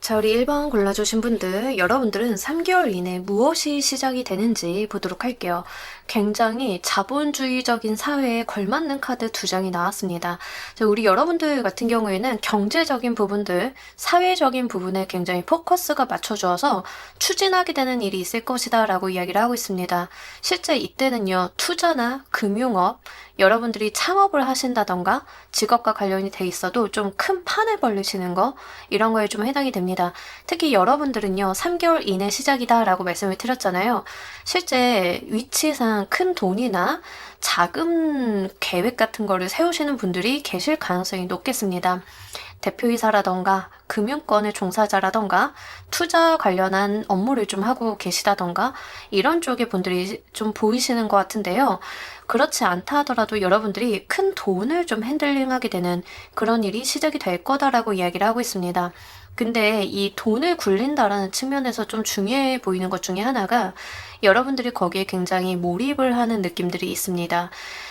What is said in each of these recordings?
자, 우리 1번 골라주신 분들, 여러분들은 3개월 이내 무엇이 시작이 되는지 보도록 할게요. 굉장히 자본주의적인 사회에 걸맞는 카드 두 장이 나왔습니다. 자, 우리 여러분들 같은 경우에는 경제적인 부분들, 사회적인 부분에 굉장히 포커스가 맞춰져서 추진하게 되는 일이 있을 것이다 라고 이야기를 하고 있습니다. 실제 이때는요, 투자나 금융업, 여러분들이 창업을 하신다던가 직업과 관련이 돼 있어도 좀 큰 판을 벌리시는 거, 이런 거에 좀 해당이 됩니다. 특히 여러분들은요, 3개월 이내 시작이다 라고 말씀을 드렸잖아요. 실제 위치상 큰 돈이나 자금 계획 같은 거를 세우시는 분들이 계실 가능성이 높겠습니다. 대표이사라던가 금융권의 종사자라던가 투자 관련한 업무를 좀 하고 계시다던가 이런 쪽의 분들이 좀 보이시는 것 같은데요. 그렇지 않다 하더라도 여러분들이 큰 돈을 좀 핸들링하게 되는 그런 일이 시작이 될 거다라고 이야기를 하고 있습니다. 근데 이 돈을 굴린다라는 측면에서 좀 중요해 보이는 것 중에 하나가 여러분들이 거기에 굉장히 몰입을 하는 느낌들이 있습니다.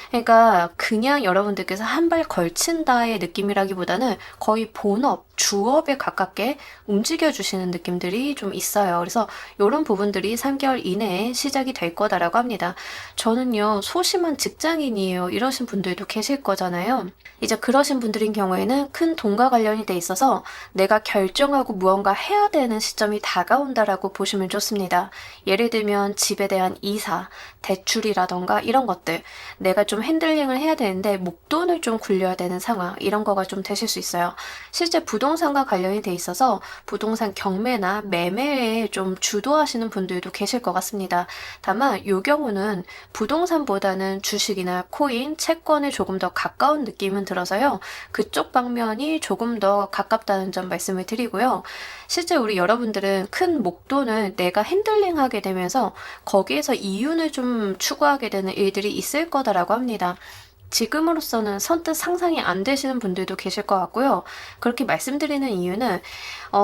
그러니까 그냥 여러분들께서 한 발 걸친다의 느낌이라기보다는 거의 본업, 주업에 가깝게 움직여주시는 느낌들이 좀 있어요. 그래서 이런 부분들이 3개월 이내에 시작이 될 거다라고 합니다. 저는요, 소심한 직장인이에요. 이러신 분들도 계실 거잖아요. 이제 그러신 분들인 경우에는 큰 돈과 관련이 돼 있어서 내가 결정하고 무언가 해야 되는 시점이 다가온다라고 보시면 좋습니다. 예를 들면 집에 대한 이사, 대출이라던가 이런 것들, 내가 좀 핸들링을 해야 되는데 목돈을 좀 굴려야 되는 상황, 이런 거가 좀 되실 수 있어요. 실제 부동산과 관련이 돼 있어서 부동산 경매나 매매에 좀 주도하시는 분들도 계실 것 같습니다. 다만 이 경우는 부동산보다는 주식이나 코인, 채권에 조금 더 가까운 느낌은 들어서요. 그쪽 방면이 조금 더 가깝다는 점 말씀을 드리고요. 실제 우리 여러분들은 큰 목돈을 내가 핸들링하게 되면서 거기에서 이윤을 좀 추구하게 되는 일들이 있을 거다라고 합니다. 지금으로서는 선뜻 상상이 안 되시는 분들도 계실 것 같고요. 그렇게 말씀드리는 이유는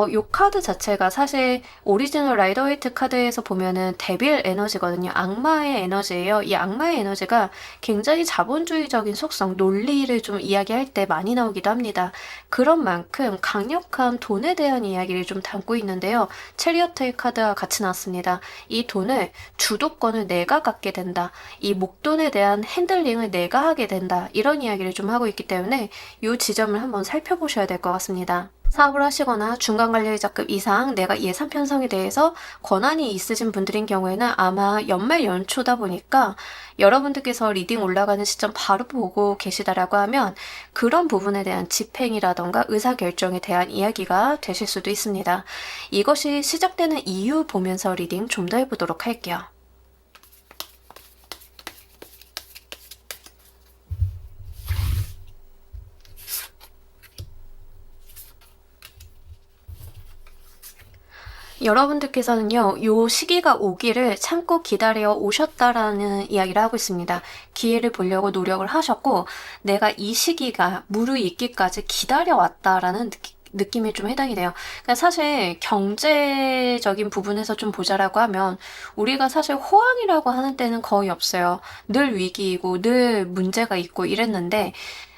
이 카드 자체가 사실 오리지널 라이더웨이트 카드에서 보면은 데빌 에너지거든요. 악마의 에너지예요. 이 악마의 에너지가 굉장히 자본주의적인 속성, 논리를 좀 이야기할 때 많이 나오기도 합니다. 그런 만큼 강력한 돈에 대한 이야기를 좀 담고 있는데요. 체리어트의 카드와 같이 나왔습니다. 이 돈을, 주도권을 내가 갖게 된다. 이 목돈에 대한 핸들링을 내가 하게 된다. 이런 이야기를 좀 하고 있기 때문에 이 지점을 한번 살펴보셔야 될 것 같습니다. 사업을 하시거나 중간관리자급 이상 내가 예산 편성에 대해서 권한이 있으신 분들인 경우에는 아마 연말 연초다 보니까 여러분들께서 리딩 올라가는 시점 바로 보고 계시다라고 하면 그런 부분에 대한 집행이라던가 의사결정에 대한 이야기가 되실 수도 있습니다. 이것이 시작되는 이유 보면서 리딩 좀 더 해보도록 할게요. 여러분들께서는요, 요 시기가 오기를 참고 기다려 오셨다라는 이야기를 하고 있습니다. 기회를 보려고 노력을 하셨고, 내가 이 시기가 무르익기까지 기다려왔다라는 느낌이 좀 해당이 돼요. 그러니까 사실 경제적인 부분에서 좀 보자라고 하면 우리가 사실 호황이라고 하는 때는 거의 없어요. 늘 위기이고 늘 문제가 있고 이랬는데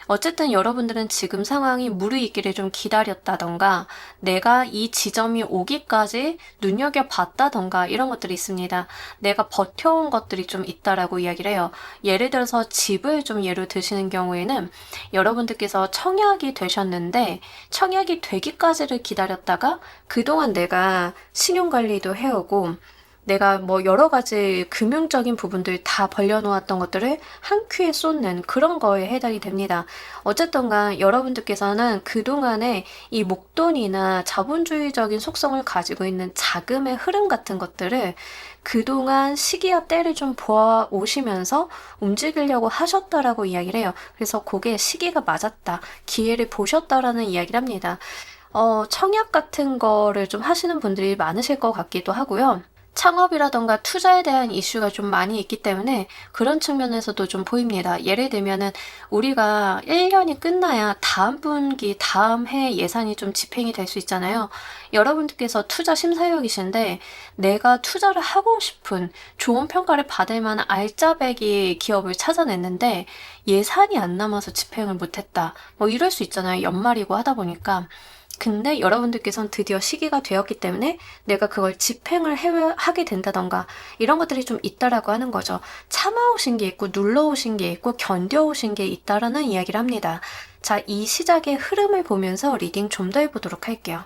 어쨌든 여러분들은 지금 상황이 무르익기를 좀 기다렸다던가 내가 이 지점이 오기까지 눈여겨봤다던가 이런 것들이 있습니다. 내가 버텨온 것들이 좀 있다라고 이야기를 해요. 예를 들어서 집을 좀 예로 드시는 경우에는 여러분들께서 청약이 되셨는데 청약이 되기까지를 기다렸다가 그동안 내가 신용관리도 해오고 내가 뭐 여러 가지 금융적인 부분들 다 벌려놓았던 것들을 한 큐에 쏟는 그런 거에 해당이 됩니다. 어쨌든 간 여러분들께서는 그동안에 이 목돈이나 자본주의적인 속성을 가지고 있는 자금의 흐름 같은 것들을 그동안 시기와 때를 좀 보아 오시면서 움직이려고 하셨다라고 이야기를 해요. 그래서 그게 시기가 맞았다, 기회를 보셨다라는 이야기를 합니다. 청약 같은 거를 좀 하시는 분들이 많으실 것 같기도 하고요. 창업이라던가 투자에 대한 이슈가 좀 많이 있기 때문에 그런 측면에서도 좀 보입니다. 예를 들면은 우리가 1년이 끝나야 다음 분기, 다음 해 예산이 좀 집행이 될 수 있잖아요. 여러분들께서 투자 심사위원이신데 내가 투자를 하고 싶은 좋은 평가를 받을 만한 알짜배기 기업을 찾아냈는데 예산이 안 남아서 집행을 못했다. 뭐 이럴 수 있잖아요. 연말이고 하다 보니까. 근데 여러분들께서는 드디어 시기가 되었기 때문에 내가 그걸 집행을 하게 된다던가 이런 것들이 좀 있다라고 하는 거죠. 참아오신 게 있고 눌러오신 게 있고 견뎌오신 게 있다라는 이야기를 합니다. 자, 이 시작의 흐름을 보면서 리딩 좀 더 해보도록 할게요.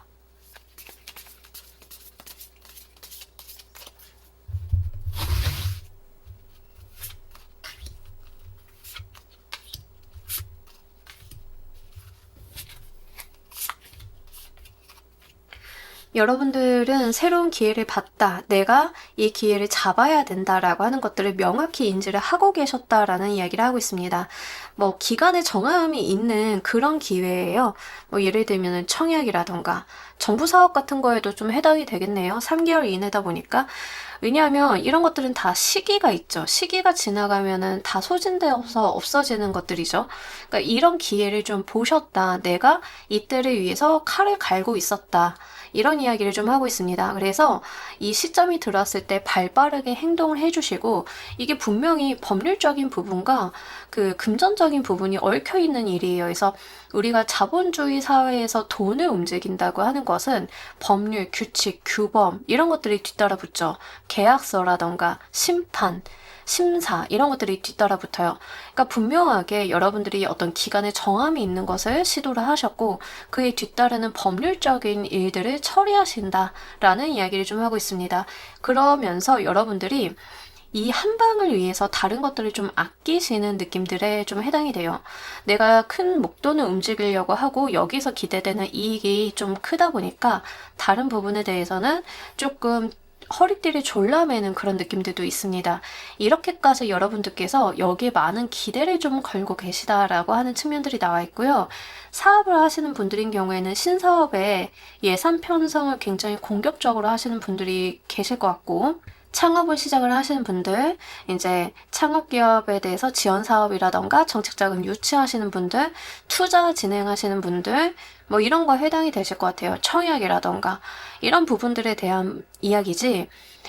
여러분들은 새로운 기회를 받다, 내가 이 기회를 잡아야 된다라고 하는 것들을 명확히 인지를 하고 계셨다라는 이야기를 하고 있습니다. 뭐 기간의 정함이 있는 그런 기회예요. 뭐 예를 들면 청약이라던가 정부 사업 같은 거에도 좀 해당이 되겠네요. 3개월 이내다 보니까. 왜냐하면 이런 것들은 다 시기가 있죠. 시기가 지나가면은 다 소진되어서 없어지는 것들이죠. 그러니까 이런 기회를 좀 보셨다. 내가 이때를 위해서 칼을 갈고 있었다. 이런 이야기를 좀 하고 있습니다. 그래서 이 시점이 들어왔을 때 발빠르게 행동을 해주시고 이게 분명히 법률적인 부분과 그 금전적인 부분이 얽혀 있는 일이에요. 그래서 우리가 자본주의 사회에서 돈을 움직인다고 하는 것은 법률, 규칙, 규범 이런 것들이 뒤따라 붙죠. 계약서라던가 심판, 심사 이런 것들이 뒤따라 붙어요. 그러니까 분명하게 여러분들이 어떤 기간의 정함이 있는 것을 시도를 하셨고 그에 뒤따르는 법률적인 일들을 처리하신다라는 이야기를 좀 하고 있습니다. 그러면서 여러분들이 이 한 방을 위해서 다른 것들을 좀 아끼시는 느낌들에 좀 해당이 돼요. 내가 큰 목돈을 움직이려고 하고 여기서 기대되는 이익이 좀 크다 보니까 다른 부분에 대해서는 조금 허리띠를 졸라매는 그런 느낌들도 있습니다. 이렇게까지 여러분들께서 여기에 많은 기대를 좀 걸고 계시다라고 하는 측면들이 나와 있고요. 사업을 하시는 분들인 경우에는 신사업에 예산 편성을 굉장히 공격적으로 하시는 분들이 계실 것 같고 창업을 시작을 하시는 분들, 이제 창업기업에 대해서 지원 사업이라던가 정책자금 유치하시는 분들, 투자 진행하시는 분들, 뭐 이런 거에 해당이 되실 것 같아요. 청약이라던가 이런 부분들에 대한 이야기지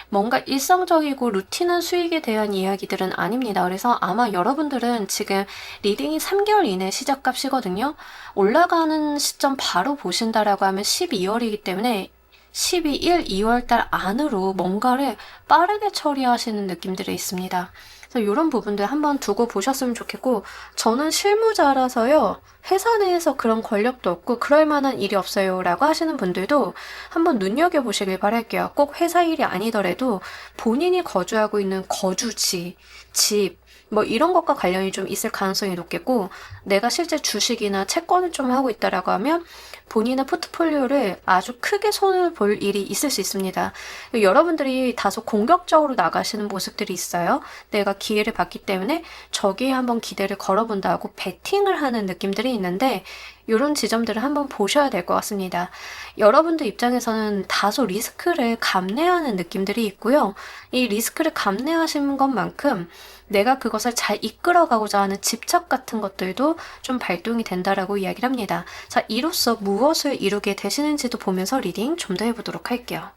뭔가 일상적이고 루틴한 수익에 대한 이야기들은 아닙니다. 그래서 아마 여러분들은 지금 리딩이 3개월 이내 시작값이거든요. 올라가는 시점 바로 보신다라고 하면 12월이기 때문에 12, 1, 2월달 안으로 뭔가를 빠르게 처리하시는 느낌들이 있습니다. 그래서 이런 부분들 한번 두고 보셨으면 좋겠고 저는 실무자라서요. 회사 내에서 그런 권력도 없고 그럴 만한 일이 없어요 라고 하시는 분들도 한번 눈여겨보시길 바랄게요. 꼭 회사 일이 아니더라도 본인이 거주하고 있는 거주지, 집, 뭐 이런 것과 관련이 좀 있을 가능성이 높겠고 내가 실제 주식이나 채권을 좀 하고 있다라고 하면 본인의 포트폴리오를 아주 크게 손을 볼 일이 있을 수 있습니다. 여러분들이 다소 공격적으로 나가시는 모습들이 있어요. 내가 기회를 받기 때문에 저기에 한번 기대를 걸어본다고 베팅을 하는 느낌들이 있는데 이런 지점들을 한번 보셔야 될 것 같습니다. 여러분들 입장에서는 다소 리스크를 감내하는 느낌들이 있고요. 이 리스크를 감내하시는 것만큼 내가 그것을 잘 이끌어가고자 하는 집착 같은 것들도 좀 발동이 된다라고 이야기를 합니다. 자, 이로써 무엇을 이루게 되시는지도 보면서 리딩 좀 더 해보도록 할게요.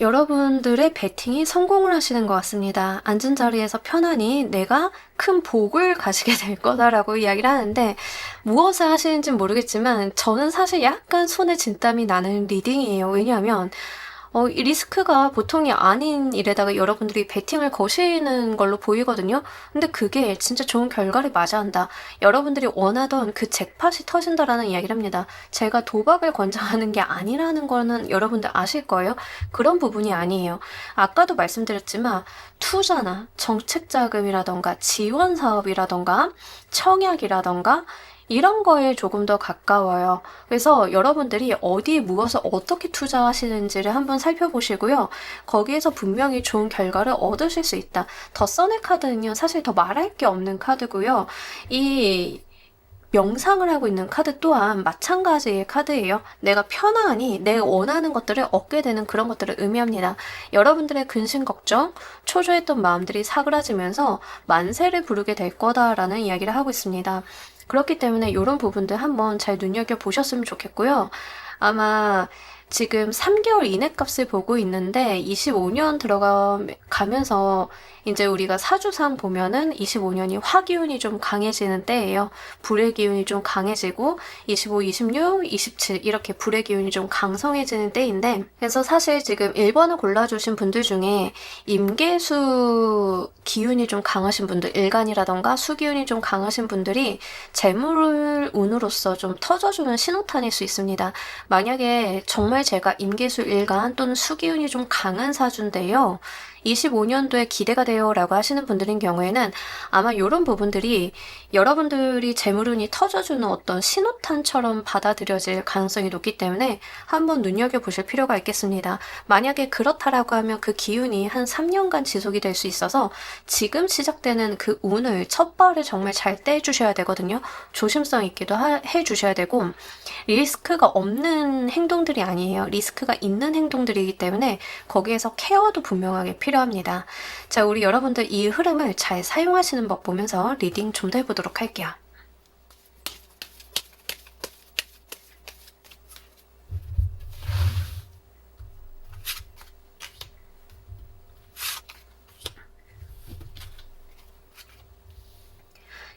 여러분들의 배팅이 성공을 하시는 것 같습니다. 앉은 자리에서 편안히 내가 큰 복을 가지게 될 거다라고 이야기를 하는데 무엇을 하시는지 모르겠지만 저는 사실 약간 손에 진땀이 나는 리딩이에요. 왜냐하면 이 리스크가 보통이 아닌 일에다가 여러분들이 베팅을 거시는 걸로 보이거든요. 근데 그게 진짜 좋은 결과를 맞이한다. 여러분들이 원하던 그 잭팟이 터진다라는 이야기를 합니다. 제가 도박을 권장하는 게 아니라는 거는 여러분들 아실 거예요. 그런 부분이 아니에요. 아까도 말씀드렸지만 투자나 정책자금이라던가 지원 사업이라던가 청약이라던가 이런 거에 조금 더 가까워요. 그래서 여러분들이 어디에 무엇을 어떻게 투자하시는지를 한번 살펴보시고요. 거기에서 분명히 좋은 결과를 얻으실 수 있다. 더 써낼 카드는요. 사실 더 말할 게 없는 카드고요. 이 명상을 하고 있는 카드 또한 마찬가지의 카드예요. 내가 편안히 내가 원하는 것들을 얻게 되는 그런 것들을 의미합니다. 여러분들의 근심 걱정, 초조했던 마음들이 사그라지면서 만세를 부르게 될 거다라는 이야기를 하고 있습니다. 그렇기 때문에 이런 부분들 한번 잘 눈여겨보셨으면 좋겠고요. 아마 지금 3개월 이내 값을 보고 있는데 25년 들어가면서 이제 우리가 사주상 보면은 25년이 화기운이 좀 강해지는 때예요. 불의 기운이 좀 강해지고 25, 26, 27 이렇게 불의 기운이 좀 강성해지는 때인데, 그래서 사실 지금 1번을 골라주신 분들 중에 임계수 기운이 좀 강하신 분들, 일간이라던가 수기운이 좀 강하신 분들이 재물을 운으로서 좀 터져주는 신호탄일 수 있습니다. 만약에 정말 제가 임계수 일간 또는 수기운이 좀 강한 사주인데요, 25년도에 기대가 돼요 라고 하시는 분들인 경우에는 아마 이런 부분들이 여러분들이 재물운이 터져주는 어떤 신호탄처럼 받아들여질 가능성이 높기 때문에 한번 눈여겨보실 필요가 있겠습니다. 만약에 그렇다라고 하면 그 기운이 한 3년간 지속이 될 수 있어서 지금 시작되는 그 운을, 첫 발을 정말 잘 떼주셔야 되거든요. 조심성 있게도 해주셔야 되고, 리스크가 없는 행동들이 아니에요. 리스크가 있는 행동들이기 때문에 거기에서 케어도 분명하게 필요합니다. 자, 우리 여러분들 이 흐름을 잘 사용하시는 법 보면서 리딩 좀 더 해보도록 할게요.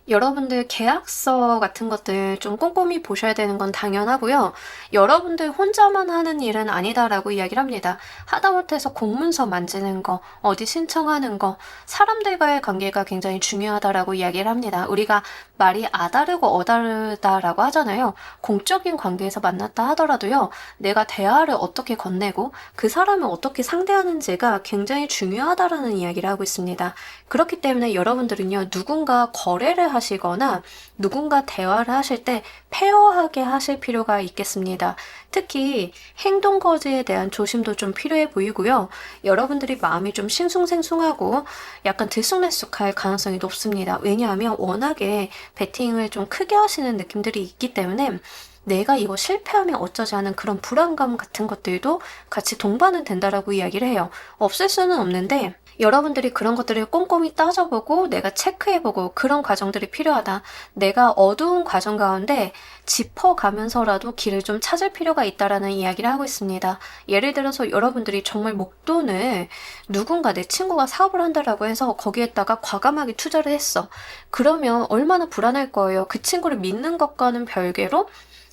여러분들 계약서 같은 것들 좀 꼼꼼히 보셔야 되는 건 당연하고요. 여러분들 혼자만 하는 일은 아니다라고 이야기를 합니다. 하다못해서 공문서 만지는 거, 어디 신청하는 거, 사람들과의 관계가 굉장히 중요하다라고 이야기를 합니다. 우리가 말이 아다르고 어다르다라고 하잖아요. 공적인 관계에서 만났다 하더라도요, 내가 대화를 어떻게 건네고 그 사람을 어떻게 상대하는지가 굉장히 중요하다라는 이야기를 하고 있습니다. 그렇기 때문에 여러분들은요, 누군가 거래를 하시거나 누군가 대화를 하실 때 페어하게 하실 필요가 있겠습니다. 특히 행동 거지에 대한 조심도 좀 필요해 보이고요. 여러분들이 마음이 좀 싱숭생숭하고 약간 들쑥날쑥할 가능성이 높습니다. 왜냐하면 워낙에 베팅을 좀 크게 하시는 느낌들이 있기 때문에 내가 이거 실패하면 어쩌지 하는 그런 불안감 같은 것들도 같이 동반은 된다라고 이야기를 해요. 없을 수는 없는데 여러분들이 그런 것들을 꼼꼼히 따져보고 내가 체크해보고 그런 과정들이 필요하다. 내가 어두운 과정 가운데 짚어가면서라도 길을 좀 찾을 필요가 있다라는 이야기를 하고 있습니다. 예를 들어서 여러분들이 정말 목돈을 누군가 내 친구가 사업을 한다라고 해서 거기에다가 과감하게 투자를 했어. 그러면 얼마나 불안할 거예요. 그 친구를 믿는 것과는 별개로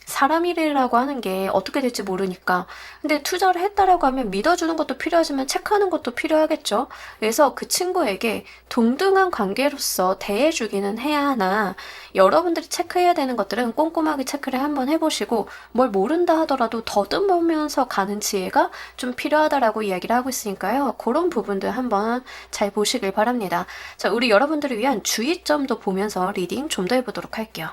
사람 일이라고 하는 게 어떻게 될지 모르니까. 근데 투자를 했다라고 하면 믿어주는 것도 필요하지만 체크하는 것도 필요하겠죠. 그래서 그 친구에게 동등한 관계로서 대해주기는 해야 하나, 여러분들이 체크해야 되는 것들은 꼼꼼하게 체크를 한번 해보시고 뭘 모른다 하더라도 더듬으면서 가는 지혜가 좀 필요하다라고 이야기를 하고 있으니까요. 그런 부분들 한번 잘 보시길 바랍니다. 자, 우리 여러분들을 위한 주의점도 보면서 리딩 좀 더 해보도록 할게요.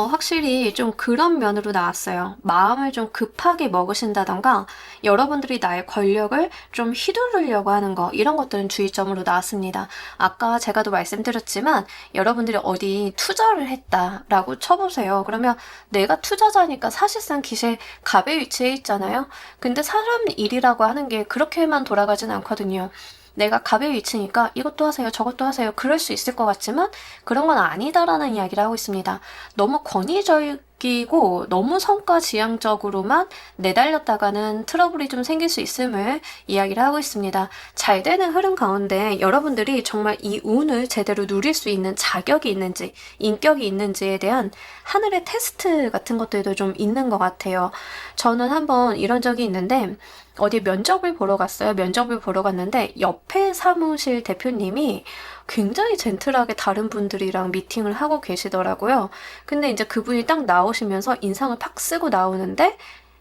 확실히 좀 그런 면으로 나왔어요. 마음을 좀 급하게 먹으신다던가 여러분들이 나의 권력을 좀 휘두르려고 하는 거, 이런 것들은 주의점으로 나왔습니다. 아까 제가도 말씀드렸지만 여러분들이 어디 투자를 했다라고 쳐보세요. 그러면 내가 투자자니까 사실상 기세 갑의 위치에 있잖아요. 근데 사람 일이라고 하는 게 그렇게만 돌아가진 않거든요. 내가 갑의 위치니까 이것도 하세요, 저것도 하세요. 그럴 수 있을 것 같지만 그런 건 아니다라는 이야기를 하고 있습니다. 너무 권위적이고 너무 성과지향적으로만 내달렸다가는 트러블이 좀 생길 수 있음을 이야기를 하고 있습니다. 잘 되는 흐름 가운데 여러분들이 정말 이 운을 제대로 누릴 수 있는 자격이 있는지, 인격이 있는지에 대한 하늘의 테스트 같은 것들도 좀 있는 것 같아요. 저는 한번 이런 적이 있는데 어디 면접을 보러 갔어요. 면접을 보러 갔는데 옆에 사무실 대표님이 굉장히 젠틀하게 다른 분들이랑 미팅을 하고 계시더라고요. 근데 이제 그분이 딱 나오시면서 인상을 팍 쓰고 나오는데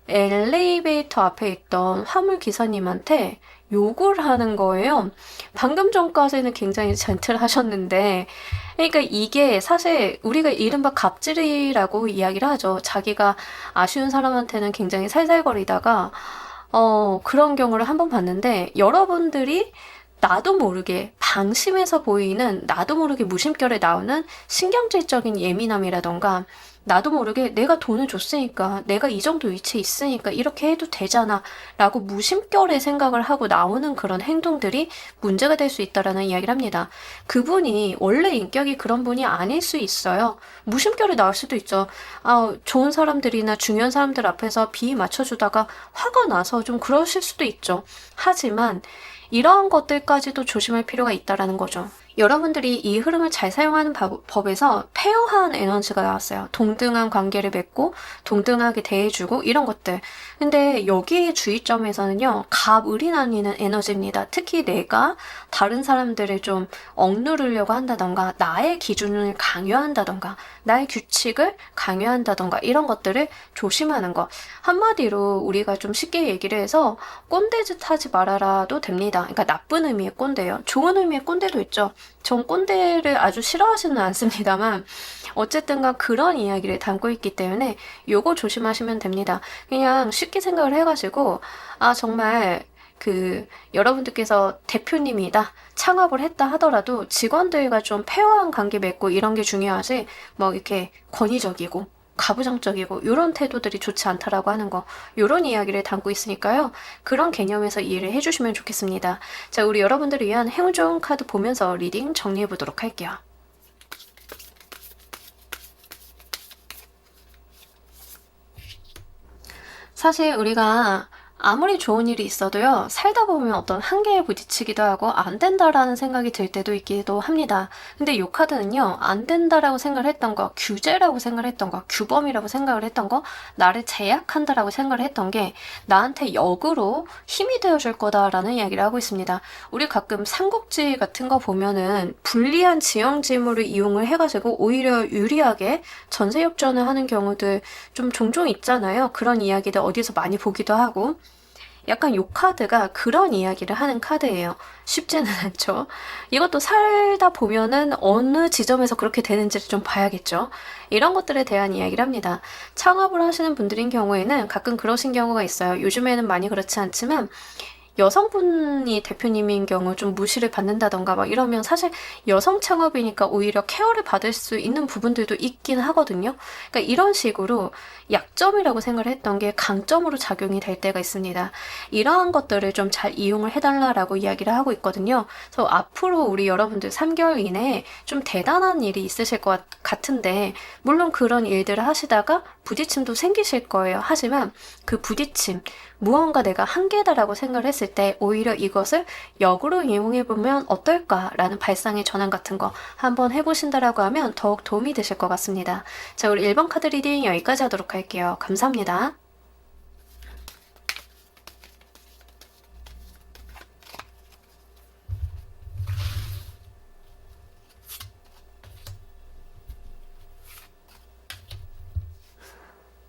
엘리베이터 앞에 있던 화물 기사님한테 욕을 하는 거예요. 방금 전까지는 굉장히 젠틀하셨는데, 그러니까 이게 사실 우리가 이른바 갑질이라고 이야기를 하죠. 자기가 아쉬운 사람한테는 굉장히 살살거리다가 그런 경우를 한번 봤는데, 여러분들이 나도 모르게 방심해서 보이는, 나도 모르게 무심결에 나오는 신경질적인 예민함이라던가 나도 모르게 내가 돈을 줬으니까, 내가 이 정도 위치에 있으니까 이렇게 해도 되잖아 라고 무심결에 생각을 하고 나오는 그런 행동들이 문제가 될 수 있다라는 이야기를 합니다. 그분이 원래 인격이 그런 분이 아닐 수 있어요. 무심결에 나올 수도 있죠. 좋은 사람들이나 중요한 사람들 앞에서 비위 맞춰주다가 화가 나서 좀 그러실 수도 있죠. 하지만 이러한 것들까지도 조심할 필요가 있다라는 거죠. 여러분들이 이 흐름을 잘 사용하는 법에서 페어한 에너지가 나왔어요. 동등한 관계를 맺고 동등하게 대해주고 이런 것들. 근데 여기의 주의점에서는요, 갑을이 나뉘는 에너지입니다. 특히 내가 다른 사람들을 좀 억누르려고 한다던가, 나의 기준을 강요한다던가, 나의 규칙을 강요한다던가 이런 것들을 조심하는 것. 한마디로 우리가 좀 쉽게 얘기를 해서 꼰대짓 하지 말아라도 됩니다. 그러니까 나쁜 의미의 꼰대예요. 좋은 의미의 꼰대도 있죠. 전 꼰대를 아주 싫어하지는 않습니다만 어쨌든간 그런 이야기를 담고 있기 때문에 요거 조심하시면 됩니다. 그냥 쉽게 생각을 해가지고 정말 여러분들께서 대표님이다, 창업을 했다 하더라도 직원들과 좀 페어한 관계 맺고 이런 게 중요하지, 뭐 이렇게 권위적이고 가부장적이고 이런 태도들이 좋지 않다라고 하는 거, 이런 이야기를 담고 있으니까요. 그런 개념에서 이해를 해주시면 좋겠습니다. 자, 우리 여러분들을 위한 행운 좋은 카드 보면서 리딩 정리해 보도록 할게요. 사실 우리가 아무리 좋은 일이 있어도요, 살다 보면 어떤 한계에 부딪히기도 하고 안 된다라는 생각이 들 때도 있기도 합니다. 근데 이 카드는요, 안 된다라고 생각을 했던 거, 규제라고 생각을 했던 거, 규범이라고 생각을 했던 거, 나를 제약한다라고 생각을 했던 게 나한테 역으로 힘이 되어줄 거다라는 이야기를 하고 있습니다. 우리 가끔 삼국지 같은 거 보면은 불리한 지형지물을 이용을 해가지고 오히려 유리하게 전세 역전을 하는 경우들 좀 종종 있잖아요. 그런 이야기들 어디서 많이 보기도 하고. 약간 요 카드가 그런 이야기를 하는 카드예요. 쉽지는 않죠. 이것도 살다 보면은 어느 지점에서 그렇게 되는지를 좀 봐야겠죠. 이런 것들에 대한 이야기를 합니다. 창업을 하시는 분들인 경우에는 가끔 그러신 경우가 있어요. 요즘에는 많이 그렇지 않지만 여성분이 대표님인 경우 좀 무시를 받는다던가 막 이러면 사실 여성 창업이니까 오히려 케어를 받을 수 있는 부분들도 있긴 하거든요. 그러니까 이런 식으로 약점이라고 생각을 했던 게 강점으로 작용이 될 때가 있습니다. 이러한 것들을 좀 잘 이용을 해달라라고 이야기를 하고 있거든요. 그래서 앞으로 우리 여러분들 3개월 이내에 좀 대단한 일이 있으실 것 같은데, 물론 그런 일들을 하시다가 부딪힘도 생기실 거예요. 하지만 그 부딪힘, 무언가 내가 한계다라고 생각을 했을 때 오히려 이것을 역으로 이용해보면 어떨까라는 발상의 전환 같은 거 한번 해보신다라고 하면 더욱 도움이 되실 것 같습니다. 자, 우리 1번 카드 리딩 여기까지 하도록 할게요. 감사합니다.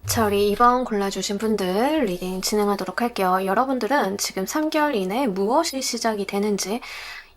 자, 우리 2번 골라주신 분들 리딩 진행하도록 할게요. 여러분들은 지금 3개월 이내에 무엇이 시작이 되는지,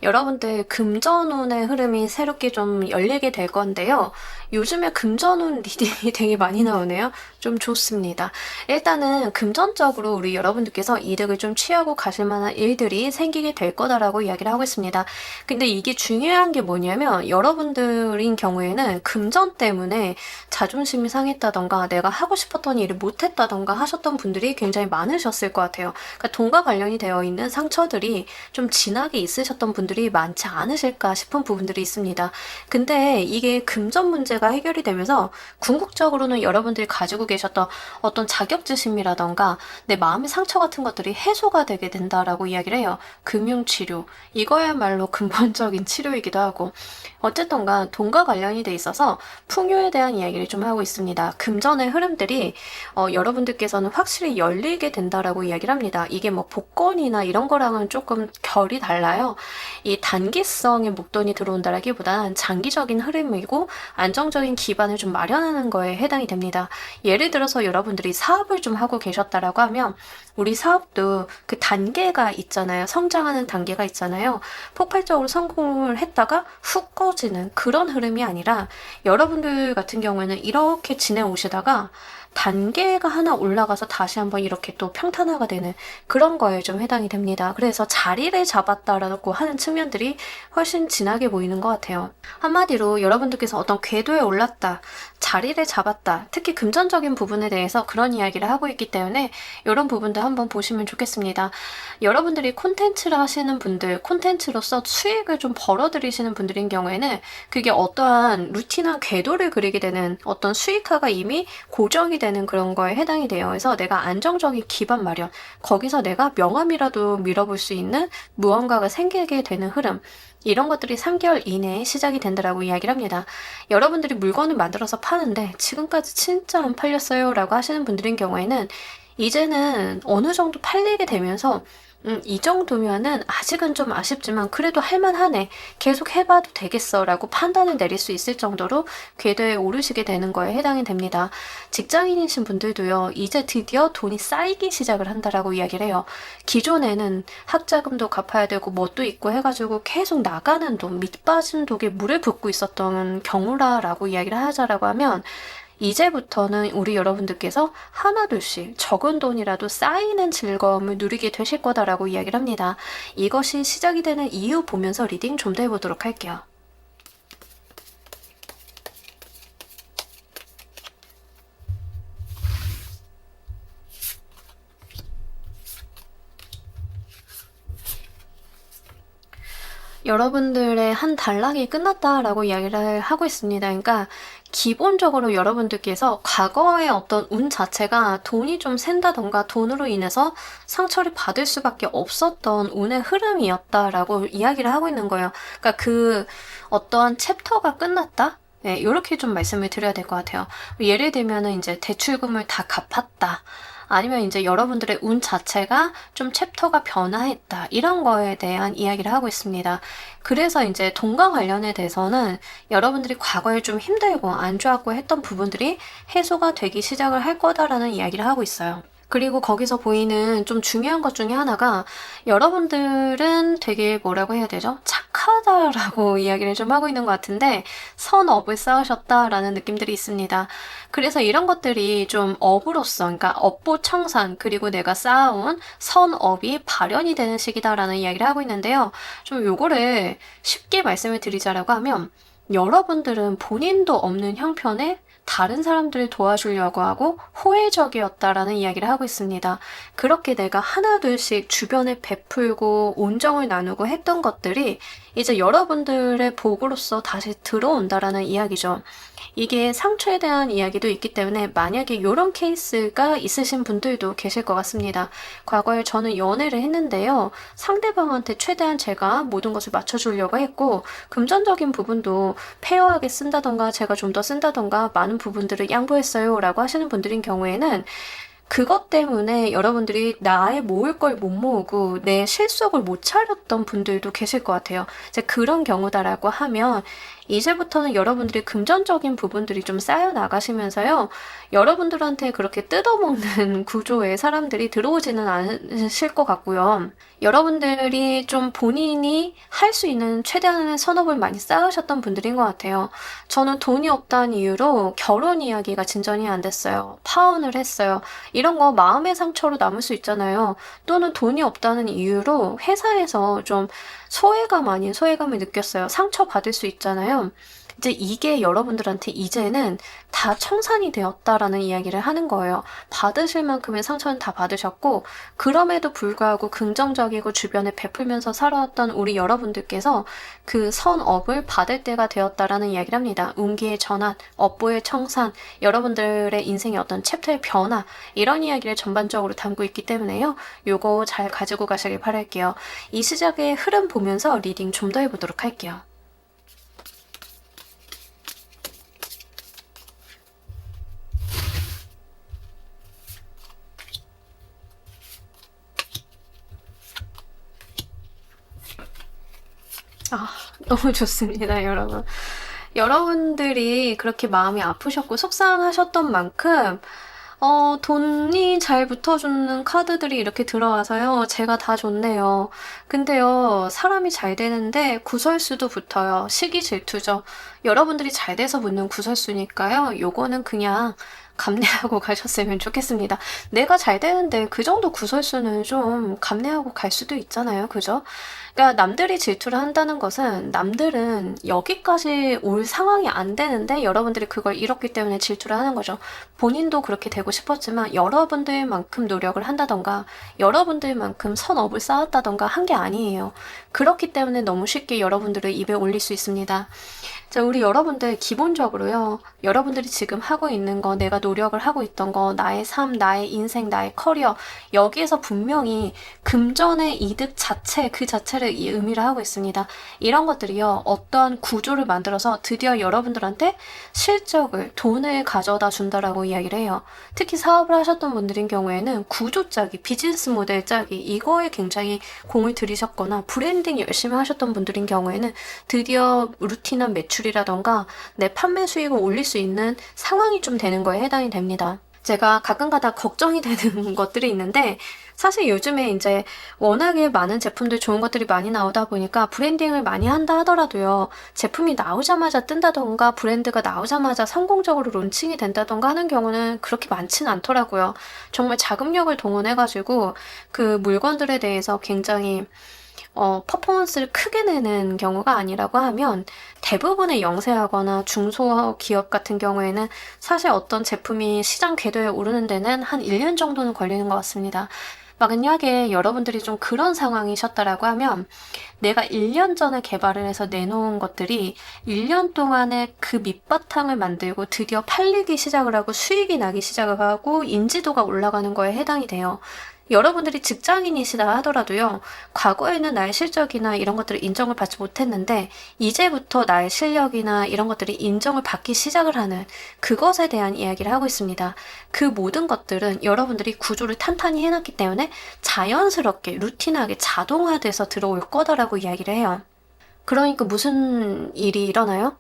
여러분들 금전운의 흐름이 새롭게 좀 열리게 될 건데요. 요즘에 금전운 리딩이 되게 많이 나오네요. 좀 좋습니다. 일단은 금전적으로 우리 여러분들께서 이득을 좀 취하고 가실 만한 일들이 생기게 될 거다라고 이야기를 하고 있습니다. 근데 이게 중요한 게 뭐냐면, 여러분들인 경우에는 금전 때문에 자존심이 상했다던가 내가 하고 싶었던 일을 못했다던가 하셨던 분들이 굉장히 많으셨을 것 같아요. 그러니까 돈과 관련이 되어 있는 상처들이 좀 진하게 있으셨던 분들이 많지 않으실까 싶은 부분들이 있습니다. 근데 이게 금전 문제가 해결이 되면서 궁극적으로는 여러분들이 가지고 계셨던 어떤 자격지심이라던가 내 마음의 상처 같은 것들이 해소가 되게 된다라고 이야기를 해요. 금융치료, 이거야말로 근본적인 치료이기도 하고, 어쨌든간 돈과 관련이 돼 있어서 풍요에 대한 이야기를 좀 하고 있습니다. 금전의 흐름들이 여러분들께서는 확실히 열리게 된다라고 이야기를 합니다. 이게 뭐 복권이나 이런 거랑은 조금 결이 달라요. 이 단기성의 목돈이 들어온다라기보다는 장기적인 흐름이고 안정적인 기반을 좀 마련하는 거에 해당이 됩니다. 예를 들어서 여러분들이 사업을 좀 하고 계셨다라고 하면, 우리 사업도 그 단계가 있잖아요. 성장하는 단계가 있잖아요. 폭발적으로 성공을 했다가 훅 꺼지는 그런 흐름이 아니라, 여러분들 같은 경우에는 이렇게 지내오시다가 단계가 하나 올라가서 다시 한번 이렇게 또 평탄화가 되는 그런 거에 좀 해당이 됩니다. 그래서 자리를 잡았다라고 하는 측면들이 훨씬 진하게 보이는 것 같아요. 한마디로 여러분들께서 어떤 궤도에 올랐다, 자리를 잡았다, 특히 금전적인 부분에 대해서 그런 이야기를 하고 있기 때문에 이런 부분도 한번 보시면 좋겠습니다. 여러분들이 콘텐츠를 하시는 분들, 콘텐츠로서 수익을 좀 벌어들이시는 분들인 경우에는 그게 어떠한 루틴한 궤도를 그리게 되는 어떤 수익화가 이미 고정이 되는 그런 거에 해당이 돼요. 그래서 내가 안정적인 기반 마련, 거기서 내가 명함이라도 밀어볼 수 있는 무언가가 생기게 되는 흐름, 이런 것들이 3개월 이내에 시작이 된다라고 이야기를 합니다. 여러분들이 물건을 만들어서 파는데 지금까지 진짜 안 팔렸어요 라고 하시는 분들인 경우에는 이제는 어느 정도 팔리게 되면서 이 정도면은 아직은 좀 아쉽지만 그래도 할만하네, 계속 해봐도 되겠어 라고 판단을 내릴 수 있을 정도로 궤도에 오르시게 되는 거에 해당이 됩니다. 직장인이신 분들도요, 이제 드디어 돈이 쌓이기 시작을 한다라고 이야기를 해요. 기존에는 학자금도 갚아야 되고 뭣도 있고 해가지고 계속 나가는 돈, 밑빠진 독에 물을 붓고 있었던 경우라라고 이야기를 하자라고 하면, 이제부터는 우리 여러분들께서 하나둘씩 적은 돈이라도 쌓이는 즐거움을 누리게 되실 거다라고 이야기를 합니다. 이것이 시작이 되는 이유 보면서 리딩 좀 더 해보도록 할게요. 여러분들의 한 단락이 끝났다라고 이야기를 하고 있습니다. 그러니까 기본적으로 여러분들께서 과거의 어떤 운 자체가 돈이 좀 샌다던가 돈으로 인해서 상처를 받을 수밖에 없었던 운의 흐름이었다라고 이야기를 하고 있는 거예요. 그러니까 그 어떠한 챕터가 끝났다? 네, 이렇게 좀 말씀을 드려야 될 것 같아요. 예를 들면은 이제 대출금을 다 갚았다. 아니면 이제 여러분들의 운 자체가 좀 챕터가 변화했다, 이런 거에 대한 이야기를 하고 있습니다. 그래서 이제 돈과 관련에 대해서는 여러분들이 과거에 좀 힘들고 안 좋았고 했던 부분들이 해소가 되기 시작을 할 거다라는 이야기를 하고 있어요. 그리고 거기서 보이는 좀 중요한 것 중에 하나가, 여러분들은 되게 뭐라고 해야 되죠? 착하다라고 이야기를 좀 하고 있는 것 같은데, 선업을 쌓으셨다라는 느낌들이 있습니다. 그래서 이런 것들이 좀 업으로서, 그러니까 업보청산, 그리고 내가 쌓아온 선업이 발현이 되는 시기다라는 이야기를 하고 있는데요. 좀 요거를 쉽게 말씀을 드리자라고 하면, 여러분들은 본인도 없는 형편에 다른 사람들을 도와주려고 하고 호혜적이었다라는 이야기를 하고 있습니다. 그렇게 내가 하나둘씩 주변에 베풀고 온정을 나누고 했던 것들이 이제 여러분들의 복으로서 다시 들어온다라는 이야기죠. 이게 상처에 대한 이야기도 있기 때문에 만약에 이런 케이스가 있으신 분들도 계실 것 같습니다. 과거에 저는 연애를 했는데요, 상대방한테 최대한 제가 모든 것을 맞춰주려고 했고, 금전적인 부분도 페어하게 쓴다던가 제가 좀 더 쓴다던가 많은 부분들을 양보했어요 라고 하시는 분들인 경우에는, 그것 때문에 여러분들이 나의 모을 걸 못 모으고 내 실속을 못 차렸던 분들도 계실 것 같아요. 이제 그런 경우다라고 하면, 이제부터는 여러분들이 금전적인 부분들이 좀 쌓여 나가시면서요, 여러분들한테 그렇게 뜯어먹는 구조의 사람들이 들어오지는 않으실 것 같고요. 여러분들이 좀 본인이 할 수 있는 최대한의 선업을 많이 쌓으셨던 분들인 것 같아요. 저는 돈이 없다는 이유로 결혼 이야기가 진전이 안 됐어요. 파혼을 했어요. 이런 거 마음의 상처로 남을 수 있잖아요. 또는 돈이 없다는 이유로 회사에서 좀 소외감 아닌 소외감을 느꼈어요. 상처받을 수 있잖아요. 이제 이게 여러분들한테 이제는 다 청산이 되었다라는 이야기를 하는 거예요. 받으실 만큼의 상처는 다 받으셨고, 그럼에도 불구하고 긍정적이고 주변에 베풀면서 살아왔던 우리 여러분들께서 그 선업을 받을 때가 되었다라는 이야기를 합니다. 운기의 전환, 업보의 청산, 여러분들의 인생의 어떤 챕터의 변화, 이런 이야기를 전반적으로 담고 있기 때문에요. 요거 잘 가지고 가시길 바랄게요. 이 시작의 흐름 보면서 리딩 좀 더 해보도록 할게요. 너무 좋습니다, 여러분. 여러분들이 그렇게 마음이 아프셨고 속상하셨던 만큼 돈이 잘 붙어주는 카드들이 이렇게 들어와서요, 제가 다 좋네요. 근데요, 사람이 잘 되는데 구설수도 붙어요. 시기 질투죠. 여러분들이 잘 돼서 붙는 구설수니까요, 요거는 그냥 감내하고 가셨으면 좋겠습니다. 내가 잘 되는데 그 정도 구설수는 좀 감내하고 갈 수도 있잖아요. 그죠? 그러니까 남들이 질투를 한다는 것은 남들은 여기까지 올 상황이 안 되는데 여러분들이 그걸 잃었기 때문에 질투를 하는 거죠. 본인도 그렇게 되고 싶었지만 여러분들만큼 노력을 한다던가 여러분들만큼 선업을 쌓았다던가 한 게 아니에요. 그렇기 때문에 너무 쉽게 여러분들을 입에 올릴 수 있습니다. 자, 우리 여러분들 기본적으로요. 여러분들이 지금 하고 있는 거, 내가 노력을 하고 있던 거, 나의 삶, 나의 인생, 나의 커리어, 여기에서 분명히 금전의 이득 자체, 그 자체를 이 의미를 하고 있습니다. 이런 것들이요. 어떠한 구조를 만들어서 드디어 여러분들한테 실적을, 돈을 가져다 준다라고 이야기를 해요. 특히 사업을 하셨던 분들인 경우에는 구조 짜기, 비즈니스 모델 짜기, 이거에 굉장히 공을 들이셨거나 브랜딩 열심히 하셨던 분들인 경우에는 드디어 루틴한 매출이라던가 내 판매 수익을 올릴 수 있는 상황이 좀 되는 거에 해당이 됩니다. 제가 가끔가다 걱정이 되는 것들이 있는데 사실 요즘에 이제 워낙에 많은 제품들 좋은 것들이 많이 나오다 보니까 브랜딩을 많이 한다 하더라도요. 제품이 나오자마자 뜬다던가 브랜드가 나오자마자 성공적으로 론칭이 된다던가 하는 경우는 그렇게 많지는 않더라고요. 정말 자금력을 동원해가지고 그 물건들에 대해서 굉장히 퍼포먼스를 크게 내는 경우가 아니라고 하면 대부분의 영세하거나 중소기업 같은 경우에는 사실 어떤 제품이 시장 궤도에 오르는 데는 한 1년 정도는 걸리는 것 같습니다. 만약에 여러분들이 좀 그런 상황이셨다라고 하면 내가 1년 전에 개발을 해서 내놓은 것들이 1년 동안에 그 밑바탕을 만들고 드디어 팔리기 시작을 하고 수익이 나기 시작을 하고 인지도가 올라가는 거에 해당이 돼요. 여러분들이 직장인이시다 하더라도요, 과거에는 나의 실적이나 이런 것들을 인정을 받지 못했는데, 이제부터 나의 실력이나 이런 것들이 인정을 받기 시작을 하는 그것에 대한 이야기를 하고 있습니다. 그 모든 것들은 여러분들이 구조를 탄탄히 해놨기 때문에 자연스럽게, 루틴하게 자동화돼서 들어올 거다라고 이야기를 해요. 그러니까 무슨 일이 일어나요?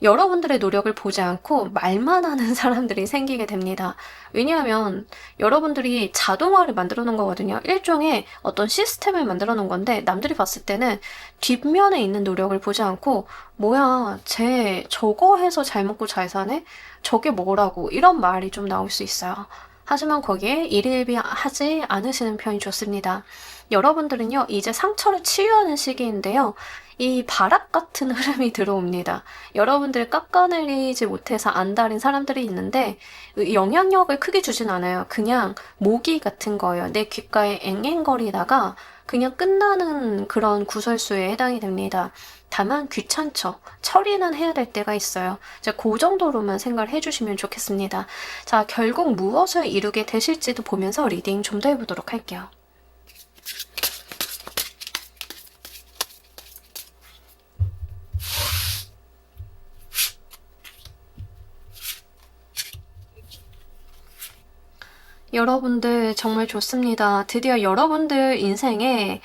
여러분들의 노력을 보지 않고 말만 하는 사람들이 생기게 됩니다. 왜냐하면 여러분들이 자동화를 만들어 놓은 거거든요. 일종의 어떤 시스템을 만들어 놓은 건데 남들이 봤을 때는 뒷면에 있는 노력을 보지 않고 뭐야, 쟤 저거 해서 잘 먹고 잘 사네? 저게 뭐라고 이런 말이 좀 나올 수 있어요. 하지만 거기에 일일비하지 않으시는 편이 좋습니다. 여러분들은요, 이제 상처를 치유하는 시기인데요. 이 바락 같은 흐름이 들어옵니다. 여러분들 깎아내리지 못해서 안달인 사람들이 있는데 영향력을 크게 주진 않아요. 그냥 모기 같은 거예요. 내 귓가에 앵앵거리다가 그냥 끝나는 그런 구설수에 해당이 됩니다. 다만 귀찮죠. 처리는 해야 될 때가 있어요. 자, 그 정도로만 생각을 해주시면 좋겠습니다. 자, 결국 무엇을 이루게 되실지도 보면서 리딩 좀 더 해보도록 할게요. 여러분들 정말 좋습니다. 드디어 여러분들 인생에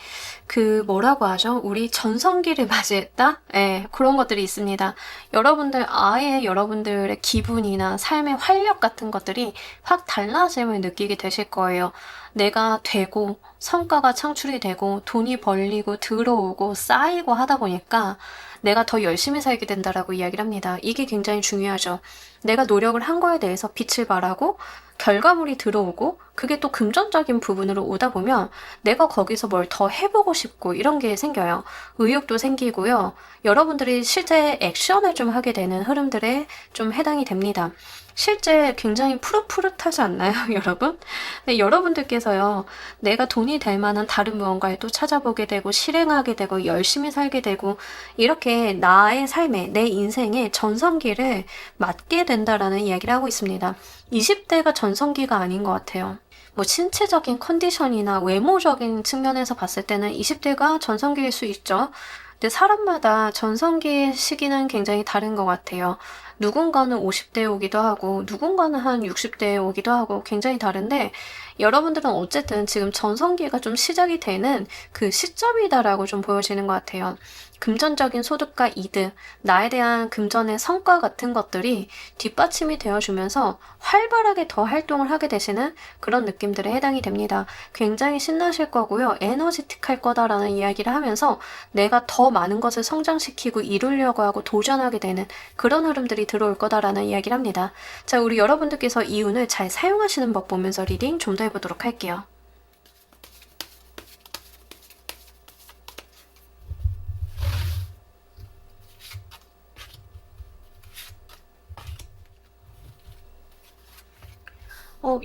그 뭐라고 하죠? 우리 전성기를 맞이했다? 예, 그런 것들이 있습니다. 여러분들 아예 여러분들의 기분이나 삶의 활력 같은 것들이 확 달라짐을 느끼게 되실 거예요. 내가 되고 성과가 창출이 되고 돈이 벌리고 들어오고 쌓이고 하다 보니까 내가 더 열심히 살게 된다라고 이야기를 합니다. 이게 굉장히 중요하죠. 내가 노력을 한 거에 대해서 빛을 발하고 결과물이 들어오고 그게 또 금전적인 부분으로 오다 보면 내가 거기서 뭘 더 해보고 싶고 이런 게 생겨요. 의욕도 생기고요. 여러분들이 실제 액션을 좀 하게 되는 흐름들에 좀 해당이 됩니다. 실제 굉장히 푸릇푸릇하지 않나요, 여러분? 네, 여러분들께서요, 내가 돈이 될 만한 다른 무언가를 또 찾아보게 되고, 실행하게 되고, 열심히 살게 되고, 이렇게 나의 삶에, 내 인생의 전성기를 맞게 된다라는 이야기를 하고 있습니다. 20대가 전성기가 아닌 것 같아요. 뭐 신체적인 컨디션이나 외모적인 측면에서 봤을 때는 20대가 전성기일 수 있죠. 근데 사람마다 전성기의 시기는 굉장히 다른 것 같아요. 누군가는 50대에 오기도 하고 누군가는 한 60대에 오기도 하고 굉장히 다른데 여러분들은 어쨌든 지금 전성기가 좀 시작이 되는 그 시점이다라고 좀 보여지는 것 같아요. 금전적인 소득과 이득, 나에 대한 금전의 성과 같은 것들이 뒷받침이 되어주면서 활발하게 더 활동을 하게 되시는 그런 느낌들에 해당이 됩니다. 굉장히 신나실 거고요. 에너지틱할 거다라는 이야기를 하면서 내가 더 많은 것을 성장시키고 이루려고 하고 도전하게 되는 그런 흐름들이 부분들이 들어올 거다라는 이야기를 합니다. 자, 우리 여러분들께서 이 운을 잘 사용하시는 법 보면서 리딩 좀 더 해보도록 할게요.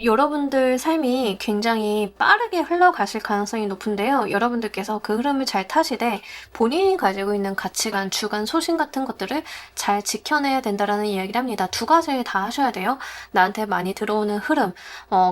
여러분들 삶이 굉장히 빠르게 흘러가실 가능성이 높은데요. 여러분들께서 그 흐름을 잘 타시되 본인이 가지고 있는 가치관, 주관, 소신 같은 것들을 잘 지켜내야 된다라는 이야기를 합니다. 두 가지를 다 하셔야 돼요. 나한테 많이 들어오는 흐름,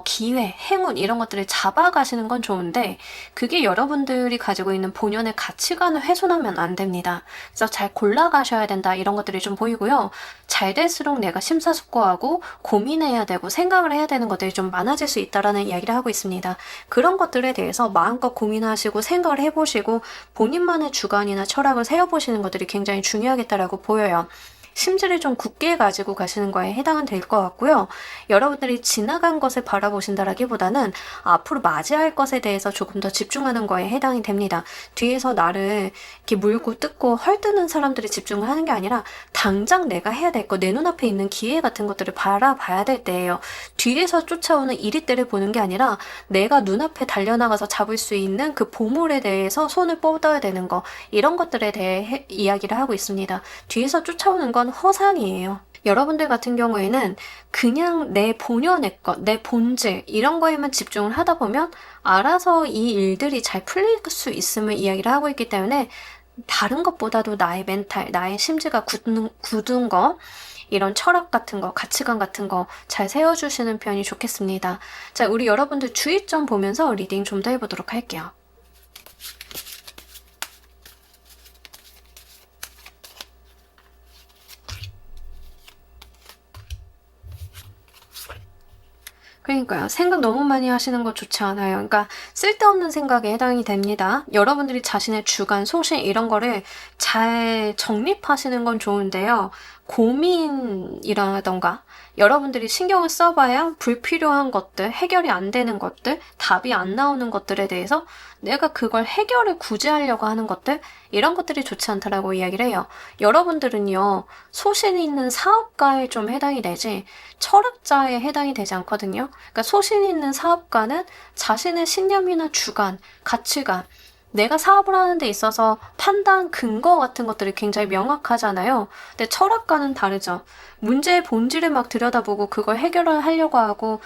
기회, 행운 이런 것들을 잡아가시는 건 좋은데 그게 여러분들이 가지고 있는 본연의 가치관을 훼손하면 안 됩니다. 그래서 잘 골라가셔야 된다 이런 것들이 좀 보이고요. 잘 될수록 내가 심사숙고하고 고민해야 되고 생각을 해야 되는 것들이 좀 많아질 수 있다라는 이야기를 하고 있습니다. 그런 것들에 대해서 마음껏 고민하시고 생각을 해보시고 본인만의 주관이나 철학을 세워보시는 것들이 굉장히 중요하겠다라고 보여요. 심지를 좀 굳게 가지고 가시는 거에 해당은 될 것 같고요. 여러분들이 지나간 것을 바라보신다라기보다는 앞으로 맞이할 것에 대해서 조금 더 집중하는 거에 해당이 됩니다. 뒤에서 나를 이렇게 물고 뜯고 헐뜯는 사람들이 집중을 하는 게 아니라 당장 내가 해야 될 거, 내 눈앞에 있는 기회 같은 것들을 바라봐야 될 때예요. 뒤에서 쫓아오는 이리떼를 보는 게 아니라 내가 눈앞에 달려나가서 잡을 수 있는 그 보물에 대해서 손을 뻗어야 되는 거, 이런 것들에 대해 이야기를 하고 있습니다. 뒤에서 쫓아오는 건 허상이에요. 여러분들 같은 경우에는 그냥 내 본연의 것, 내 본질 이런 거에만 집중을 하다 보면 알아서 이 일들이 잘 풀릴 수 있음을 이야기를 하고 있기 때문에 다른 것보다도 나의 멘탈, 나의 심지가 굳은 거, 이런 철학 같은 거, 가치관 같은 거 잘 세워주시는 편이 좋겠습니다. 자, 우리 여러분들 주의점 보면서 리딩 좀 더 해보도록 할게요. 그러니까요. 생각 너무 많이 하시는 거 좋지 않아요. 그러니까 쓸데없는 생각에 해당이 됩니다. 여러분들이 자신의 주관, 소신 이런 거를 잘 정립하시는 건 좋은데요. 고민이라던가 여러분들이 신경을 써봐야 불필요한 것들, 해결이 안 되는 것들, 답이 안 나오는 것들에 대해서 내가 그걸 해결을 굳이 하려고 하는 것들, 이런 것들이 좋지 않다라고 이야기를 해요. 여러분들은요, 소신이 있는 사업가에 좀 해당이 되지 철학자에 해당이 되지 않거든요. 그러니까 소신 있는 사업가는 자신의 신념이나 주관, 가치관, 내가 사업을 하는 데 있어서 판단, 근거 같은 것들이 굉장히 명확하잖아요. 근데 철학가는 다르죠. 문제의 본질을 막 들여다보고 그걸 해결을 하려고 하고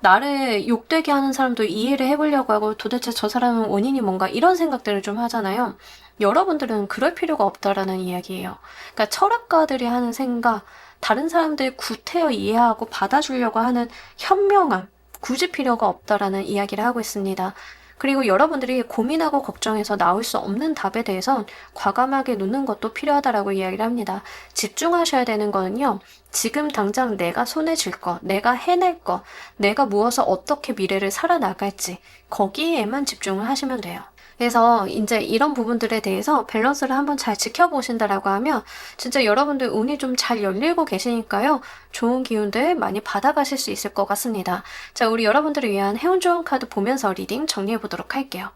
나를 욕되게 하는 사람도 이해를 해보려고 하고 도대체 저 사람은 원인이 뭔가 이런 생각들을 좀 하잖아요. 여러분들은 그럴 필요가 없다라는 이야기예요. 그러니까 철학가들이 하는 생각, 다른 사람들 구태여 이해하고 받아주려고 하는 현명함, 굳이 필요가 없다라는 이야기를 하고 있습니다. 그리고 여러분들이 고민하고 걱정해서 나올 수 없는 답에 대해선 과감하게 놓는 것도 필요하다라고 이야기를 합니다. 집중하셔야 되는 거는요. 지금 당장 내가 손에 쥘 거, 내가 해낼 거, 내가 무엇을 어떻게 미래를 살아나갈지 거기에만 집중을 하시면 돼요. 그래서 이제 이런 부분들에 대해서 밸런스를 한번 잘 지켜보신다라고 하면 진짜 여러분들 운이 좀 잘 열리고 계시니까요. 좋은 기운들 많이 받아가실 수 있을 것 같습니다. 자, 우리 여러분들을 위한 행운 좋은 카드 보면서 리딩 정리해보도록 할게요.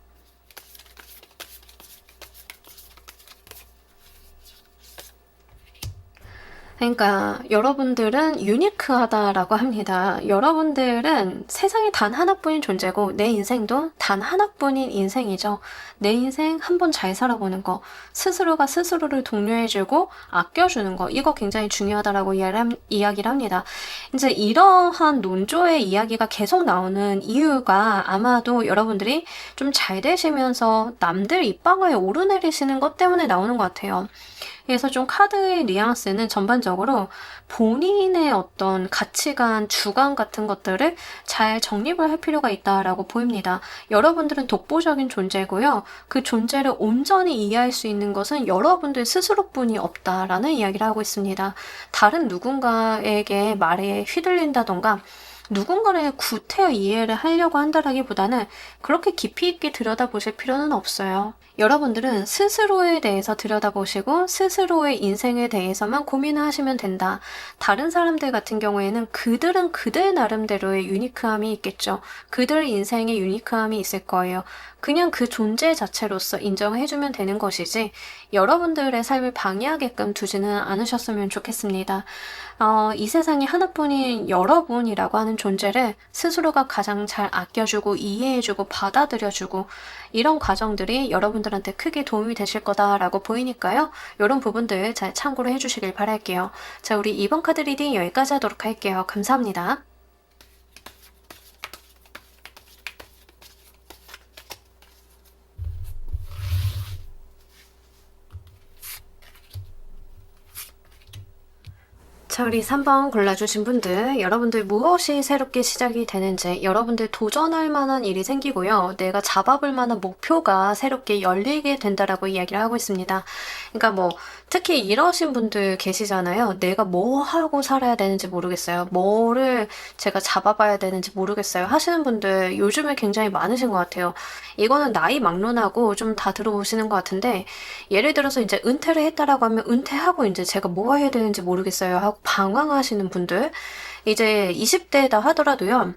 그러니까 여러분들은 유니크하다라고 합니다. 여러분들은 세상에 단 하나뿐인 존재고 내 인생도 단 하나뿐인 인생이죠. 내 인생 한 번 잘 살아보는 거, 스스로가 스스로를 독려해주고 아껴주는 거, 이거 굉장히 중요하다라고 이야기를 합니다. 이제 이러한 논조의 이야기가 계속 나오는 이유가 아마도 여러분들이 좀 잘 되시면서 남들 입방아에 오르내리시는 것 때문에 나오는 것 같아요. 그래서 좀 카드의 뉘앙스는 전반적으로 본인의 어떤 가치관, 주관 같은 것들을 잘 정립을 할 필요가 있다라고 보입니다. 여러분들은 독보적인 존재고요. 그 존재를 온전히 이해할 수 있는 것은 여러분들 스스로뿐이 없다라는 이야기를 하고 있습니다. 다른 누군가에게 말에 휘둘린다던가 누군가를 구태여 이해를 하려고 한다라기보다는 그렇게 깊이 있게 들여다보실 필요는 없어요. 여러분들은 스스로에 대해서 들여다보시고 스스로의 인생에 대해서만 고민을 하시면 된다. 다른 사람들 같은 경우에는 그들은 그들 나름대로의 유니크함이 있겠죠. 그들 인생의 유니크함이 있을 거예요. 그냥 그 존재 자체로서 인정해주면 되는 것이지 여러분들의 삶을 방해하게끔 두지는 않으셨으면 좋겠습니다. 이 세상에 하나뿐인 여러분이라고 하는 존재를 스스로가 가장 잘 아껴주고 이해해주고 받아들여주고 이런 과정들이 여러분들한테 크게 도움이 되실 거다라고 보이니까요. 이런 부분들 잘 참고를 해주시길 바랄게요. 자, 우리 이번 카드 리딩 여기까지 하도록 할게요. 감사합니다. 자, 우리 3번 골라주신 분들, 여러분들 무엇이 새롭게 시작이 되는지, 여러분들 도전할 만한 일이 생기고요. 내가 잡아볼 만한 목표가 새롭게 열리게 된다라고 이야기를 하고 있습니다. 그러니까 뭐, 특히 이러신 분들 계시잖아요. 내가 뭐 하고 살아야 되는지 모르겠어요. 뭐를 제가 잡아봐야 되는지 모르겠어요. 하시는 분들 요즘에 굉장히 많으신 것 같아요. 이거는 나이 막론하고 좀 다 들어보시는 것 같은데, 예를 들어서 이제 은퇴를 했다라고 하면 은퇴하고 이제 제가 뭐 해야 되는지 모르겠어요 하고 방황하시는 분들, 이제 20대다 하더라도요.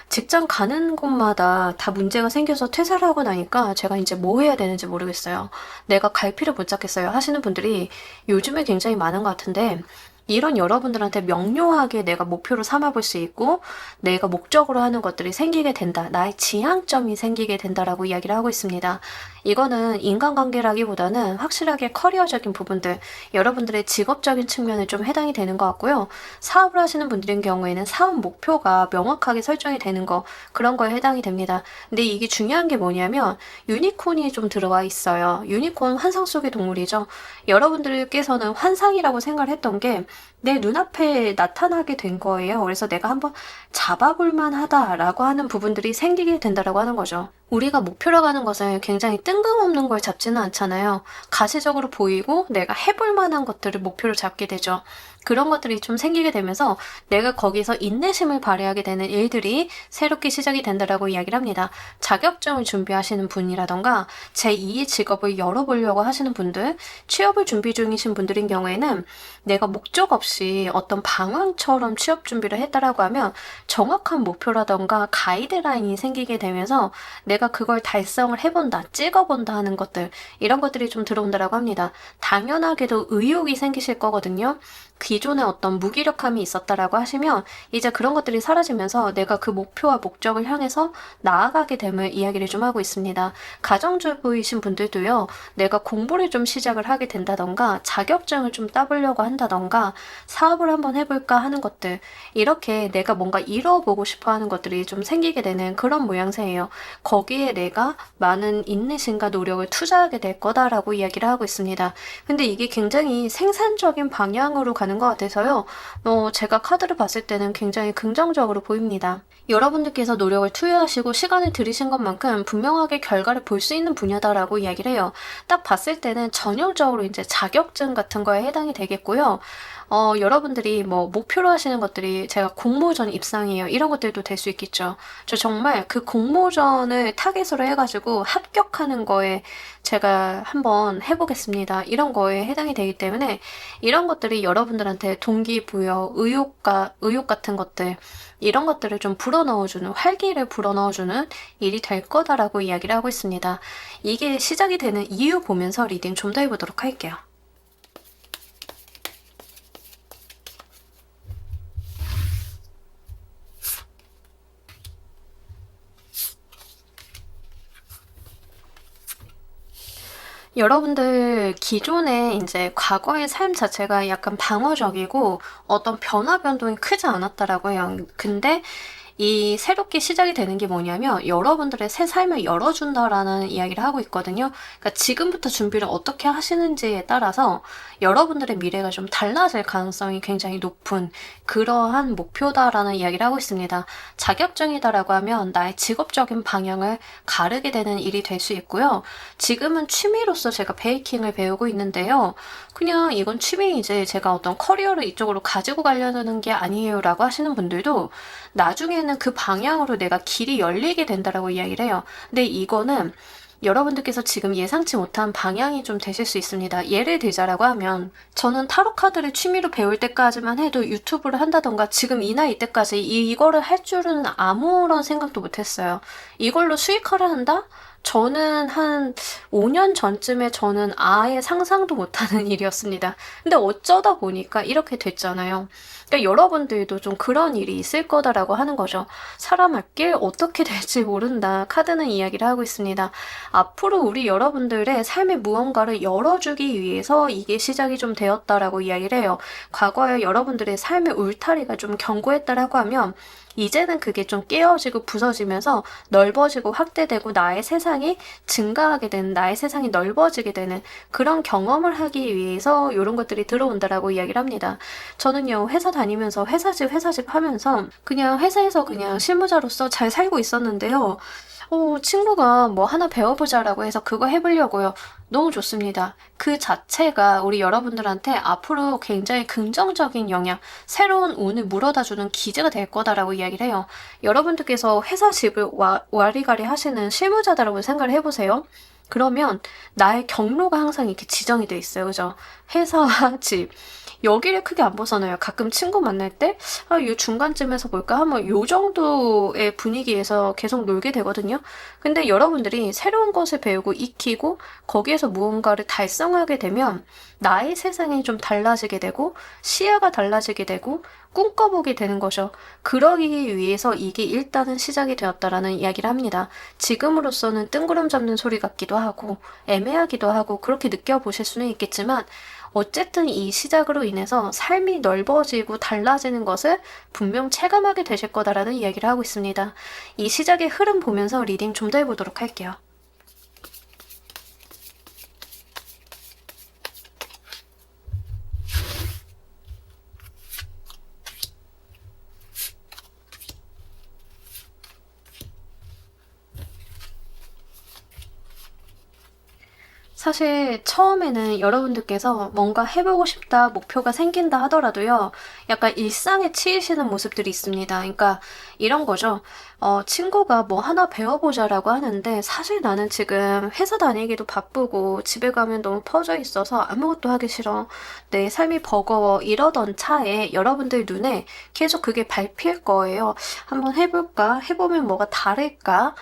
직장 가는 곳마다 다 문제가 생겨서 퇴사를 하고 나니까 제가 이제 뭐 해야 되는지 모르겠어요. 내가 갈피를 못 잡겠어요 하시는 분들이 요즘에 굉장히 많은 것 같은데, 이런 여러분들한테 명료하게 내가 목표로 삼아볼 수 있고 내가 목적으로 하는 것들이 생기게 된다. 나의 지향점이 생기게 된다라고 이야기를 하고 있습니다. 이거는 인간관계라기보다는 확실하게 커리어적인 부분들, 여러분들의 직업적인 측면에 좀 해당이 되는 것 같고요. 사업을 하시는 분들인 경우에는 사업 목표가 명확하게 설정이 되는 거, 그런 거에 해당이 됩니다. 근데 이게 중요한 게 뭐냐면 유니콘이 좀 들어와 있어요. 유니콘 환상 속의 동물이죠. 여러분들께서는 환상이라고 생각을 했던 게 내 눈앞에 나타나게 된 거예요. 그래서 내가 한번 잡아볼 만하다라고 하는 부분들이 생기게 된다라고 하는 거죠. 우리가 목표로 가는 것을 굉장히 뜬금없는 걸 잡지는 않잖아요. 가시적으로 보이고 내가 해볼 만한 것들을 목표로 잡게 되죠. 그런 것들이 좀 생기게 되면서 내가 거기서 인내심을 발휘하게 되는 일들이 새롭게 시작이 된다라고 이야기를 합니다. 자격증을 준비하시는 분이라던가 제2의 직업을 열어보려고 하시는 분들, 취업을 준비 중이신 분들인 경우에는 내가 목적 없이 어떤 방황처럼 취업 준비를 했다라고 하면 정확한 목표라던가 가이드라인이 생기게 되면서 내가 그걸 달성을 해본다, 찍어본다 하는 것들, 이런 것들이 좀 들어온다라고 합니다. 당연하게도 의욕이 생기실 거거든요. 기존에 어떤 무기력함이 있었다라고 하시면 이제 그런 것들이 사라지면서 내가 그 목표와 목적을 향해서 나아가게 됨을 이야기를 좀 하고 있습니다. 가정주부이신 분들도요, 내가 공부를 좀 시작을 하게 된다던가 자격증을 좀 따보려고 한다던가 사업을 한번 해볼까 하는 것들, 이렇게 내가 뭔가 이뤄보고 싶어 하는 것들이 좀 생기게 되는 그런 모양새예요. 거기에 내가 많은 인내심과 노력을 투자하게 될 거다라고 이야기를 하고 있습니다. 근데 이게 굉장히 생산적인 방향으로 가는 것 같아서요. 제가 카드를 봤을 때는 굉장히 긍정적으로 보입니다. 여러분들께서 노력을 투여하시고 시간을 들이신 것만큼 분명하게 결과를 볼 수 있는 분야다라고 이야기를 해요. 딱 봤을 때는 전형적으로 이제 자격증 같은 거에 해당이 되겠고요. 여러분들이 뭐 목표로 하시는 것들이 제가 공모전 입상이에요, 이런 것들도 될 수 있겠죠. 저 정말 그 공모전을 타겟으로 해가지고 합격하는 거에 제가 한번 해보겠습니다, 이런 거에 해당이 되기 때문에 이런 것들이 여러분들한테 동기부여, 의욕 같은 것들, 이런 것들을 좀 불어넣어주는, 활기를 불어넣어주는 일이 될 거다라고 이야기를 하고 있습니다. 이게 시작이 되는 이유 보면서 리딩 좀 더 해보도록 할게요. 여러분들 기존에 이제 과거의 삶 자체가 약간 방어적이고 어떤 변화 변동이 크지 않았다라고 해요. 근데 이 새롭게 시작이 되는 게 뭐냐면 여러분들의 새 삶을 열어준다라는 이야기를 하고 있거든요. 그러니까 지금부터 준비를 어떻게 하시는지에 따라서 여러분들의 미래가 좀 달라질 가능성이 굉장히 높은 그러한 목표다라는 이야기를 하고 있습니다. 자격증이다라고 하면 나의 직업적인 방향을 가르게 되는 일이 될 수 있고요. 지금은 취미로서 제가 베이킹을 배우고 있는데요. 그냥 이건 취미이지 제가 어떤 커리어를 이쪽으로 가지고 가려는 게 아니에요 라고 하시는 분들도 나중에는 그 방향으로 내가 길이 열리게 된다라고 이야기를 해요. 근데 이거는 여러분들께서 지금 예상치 못한 방향이 좀 되실 수 있습니다. 예를 들자라고 하면 저는 타로 카드를 취미로 배울 때까지만 해도 유튜브를 한다던가 지금 이 나이 때까지 이거를 할 줄은 아무런 생각도 못했어요. 이걸로 수익화를 한다? 저는 한 5년 전쯤에 저는 아예 상상도 못하는 일이었습니다. 근데 어쩌다 보니까 이렇게 됐잖아요. 그러니까 여러분들도 좀 그런 일이 있을 거다라고 하는 거죠. 사람 앞길 어떻게 될지 모른다. 카드는 이야기를 하고 있습니다. 앞으로 우리 여러분들의 삶의 무언가를 열어주기 위해서 이게 시작이 좀 되었다라고 이야기를 해요. 과거에 여러분들의 삶의 울타리가 좀 견고했다라고 하면 이제는 그게 좀 깨어지고 부서지면서 넓어지고 확대되고 나의 세상이 증가하게 되는, 나의 세상이 넓어지게 되는 그런 경험을 하기 위해서 이런 것들이 들어온다라고 이야기를 합니다. 저는요, 회사 다니면서 회사집 하면서 그냥 회사에서 그냥 실무자로서 잘 살고 있었는데요. 친구가 뭐 하나 배워보자라고 해서 그거 해보려고요. 너무 좋습니다. 그 자체가 우리 여러분들한테 앞으로 굉장히 긍정적인 영향, 새로운 운을 물어다주는 기제가 될 거다라고 이야기를 해요. 여러분들께서 회사 집을 와리가리 하시는 실무자다라고 생각을 해보세요. 그러면 나의 경로가 항상 이렇게 지정이 돼 있어요. 그죠? 회사와 집. 여기를 크게 안 벗어나요. 가끔 친구 만날 때, 이 중간쯤에서 볼까? 하면 요 정도의 분위기에서 계속 놀게 되거든요. 근데 여러분들이 새로운 것을 배우고 익히고 거기에서 무언가를 달성하게 되면 나의 세상이 좀 달라지게 되고 시야가 달라지게 되고 꿈꿔보게 되는 거죠. 그러기 위해서 이게 일단은 시작이 되었다라는 이야기를 합니다. 지금으로서는 뜬구름 잡는 소리 같기도 하고 애매하기도 하고 그렇게 느껴보실 수는 있겠지만 어쨌든 이 시작으로 인해서 삶이 넓어지고 달라지는 것을 분명 체감하게 되실 거다라는 이야기를 하고 있습니다. 이 시작의 흐름 보면서 리딩 좀 더 해보도록 할게요. 사실 처음에는 여러분들께서 뭔가 해보고 싶다, 목표가 생긴다 하더라도요, 약간 일상에 치이시는 모습들이 있습니다. 그러니까 이런 거죠. 친구가 뭐 하나 배워보자라고 하는데, 사실 나는 지금 회사 다니기도 바쁘고, 집에 가면 너무 퍼져 있어서 아무것도 하기 싫어. 내 삶이 버거워. 이러던 차에 여러분들 눈에 계속 그게 밟힐 거예요. 한번 해볼까? 해보면 뭐가 다를까?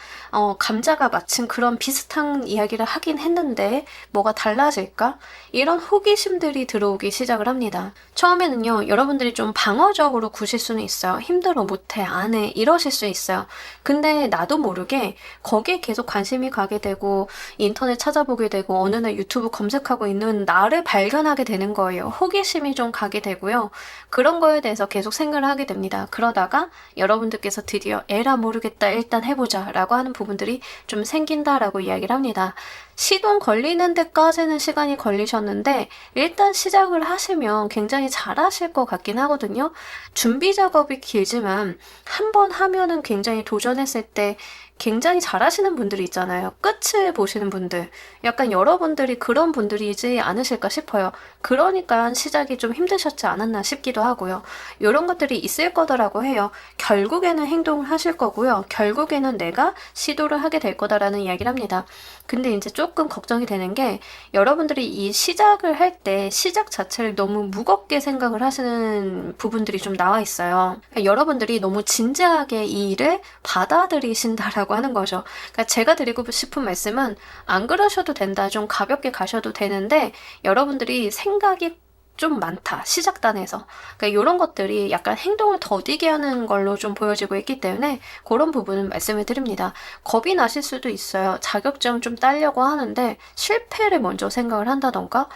감자가 마침 그런 비슷한 이야기를 하긴 했는데, 뭐가 달라질까? 이런 호기심들이 들어오기 시작을 합니다. 처음에는요, 여러분들이 좀 방어적으로 구실 수는 있어요. 힘들어, 못해, 안 해, 이러실 수 있어요. 근데 나도 모르게 거기에 계속 관심이 가게 되고, 인터넷 찾아보게 되고, 어느 날 유튜브 검색하고 있는 나를 발견하게 되는 거예요. 호기심이 좀 가게 되고요. 그런 거에 대해서 계속 생각을 하게 됩니다. 그러다가 여러분들께서 드디어 에라 모르겠다, 일단 해보자 라고 하는 부분들이 좀 생긴다라고 이야기를 합니다. 시동 걸리는 데까지는 시간이 걸리셨는데 일단 시작을 하시면 굉장히 잘하실 것 같긴 하거든요. 준비 작업이 길지만 한 번 하면은 굉장히 도전했을 때 굉장히 잘하시는 분들이 있잖아요. 끝을 보시는 분들. 약간 여러분들이 그런 분들이지 않으실까 싶어요. 그러니까 시작이 좀 힘드셨지 않았나 싶기도 하고요. 이런 것들이 있을 거더라고 해요. 결국에는 행동을 하실 거고요. 결국에는 내가 시도를 하게 될 거다라는 이야기를 합니다. 근데 이제 조금 걱정이 되는 게 여러분들이 이 시작을 할 때 시작 자체를 너무 무겁게 생각을 하시는 부분들이 좀 나와 있어요. 그러니까 여러분들이 너무 진지하게 이 일을 받아들이신다라고 하는 거죠. 그러니까 제가 드리고 싶은 말씀은 안 그러셔도 된다. 좀 가볍게 가셔도 되는데 여러분들이 생각이 좀 많다. 시작단에서. 그러니까 이런 것들이 약간 행동을 더디게 하는 걸로 좀 보여지고 있기 때문에 그런 부분은 말씀을 드립니다. 겁이 나실 수도 있어요. 자격증 좀 따려고 하는데 실패를 먼저 생각을 한다던가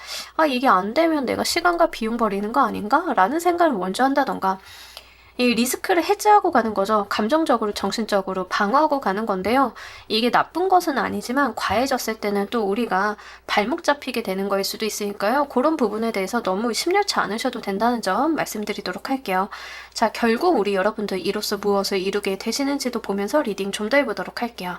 이게 안 되면 내가 시간과 비용 버리는 거 아닌가? 라는 생각을 먼저 한다던가 이 리스크를 해지하고 가는 거죠. 감정적으로, 정신적으로 방어하고 가는 건데요. 이게 나쁜 것은 아니지만 과해졌을 때는 또 우리가 발목 잡히게 되는 거일 수도 있으니까요. 그런 부분에 대해서 너무 심려치 않으셔도 된다는 점 말씀드리도록 할게요. 자, 결국 우리 여러분들 이로써 무엇을 이루게 되시는지도 보면서 리딩 좀 더 해보도록 할게요.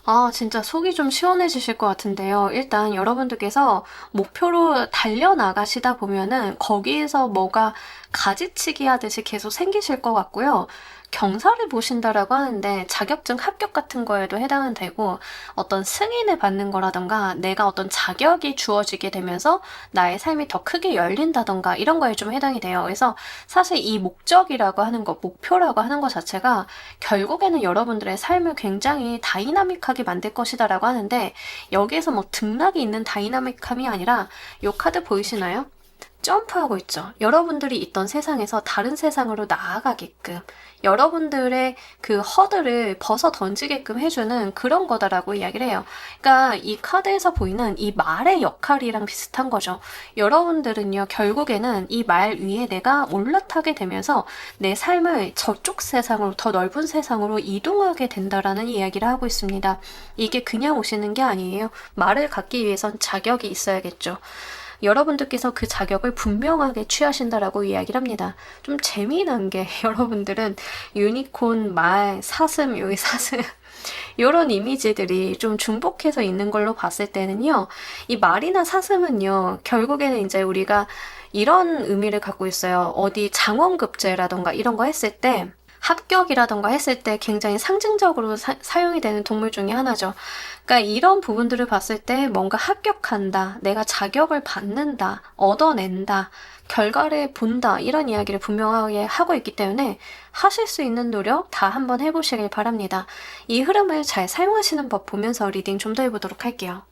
아, 진짜 속이 좀 시원해지실 것 같은데요. 일단 여러분들께서 목표로 달려나가시다 보면은 거기에서 뭐가 가지치기 하듯이 계속 생기실 것 같고요. 경사를 보신다라고 하는데 자격증 합격 같은 거에도 해당은 되고 어떤 승인을 받는 거라던가 내가 어떤 자격이 주어지게 되면서 나의 삶이 더 크게 열린다던가 이런 거에 좀 해당이 돼요. 그래서 사실 이 목적이라고 하는 것, 목표라고 하는 것 자체가 결국에는 여러분들의 삶을 굉장히 다이나믹하게 만들 것이다라고 하는데 여기에서 뭐 등락이 있는 다이나믹함이 아니라 이 카드 보이시나요? 점프하고 있죠. 여러분들이 있던 세상에서 다른 세상으로 나아가게끔 여러분들의 그 허들을 벗어 던지게끔 해주는 그런 거다라고 이야기를 해요. 그러니까 이 카드에서 보이는 이 말의 역할이랑 비슷한 거죠. 여러분들은요, 결국에는 이 말 위에 내가 올라타게 되면서 내 삶을 저쪽 세상으로, 더 넓은 세상으로 이동하게 된다라는 이야기를 하고 있습니다. 이게 그냥 오시는 게 아니에요. 말을 갖기 위해선 자격이 있어야겠죠. 여러분들께서 그 자격을 분명하게 취하신다라고 이야기를 합니다. 좀 재미난 게 여러분들은 유니콘, 말, 사슴, 여기 사슴 이런 이미지들이 좀 중복해서 있는 걸로 봤을 때는요. 이 말이나 사슴은요. 결국에는 이제 우리가 이런 의미를 갖고 있어요. 어디 장원급제라던가 이런 거 했을 때 합격이라던가 했을 때 굉장히 상징적으로 사용이 되는 동물 중에 하나죠. 그러니까 이런 부분들을 봤을 때 뭔가 합격한다, 내가 자격을 받는다, 얻어낸다, 결과를 본다 이런 이야기를 분명하게 하고 있기 때문에 하실 수 있는 노력 다 한번 해보시길 바랍니다. 이 흐름을 잘 사용하시는 법 보면서 리딩 좀 더 해보도록 할게요.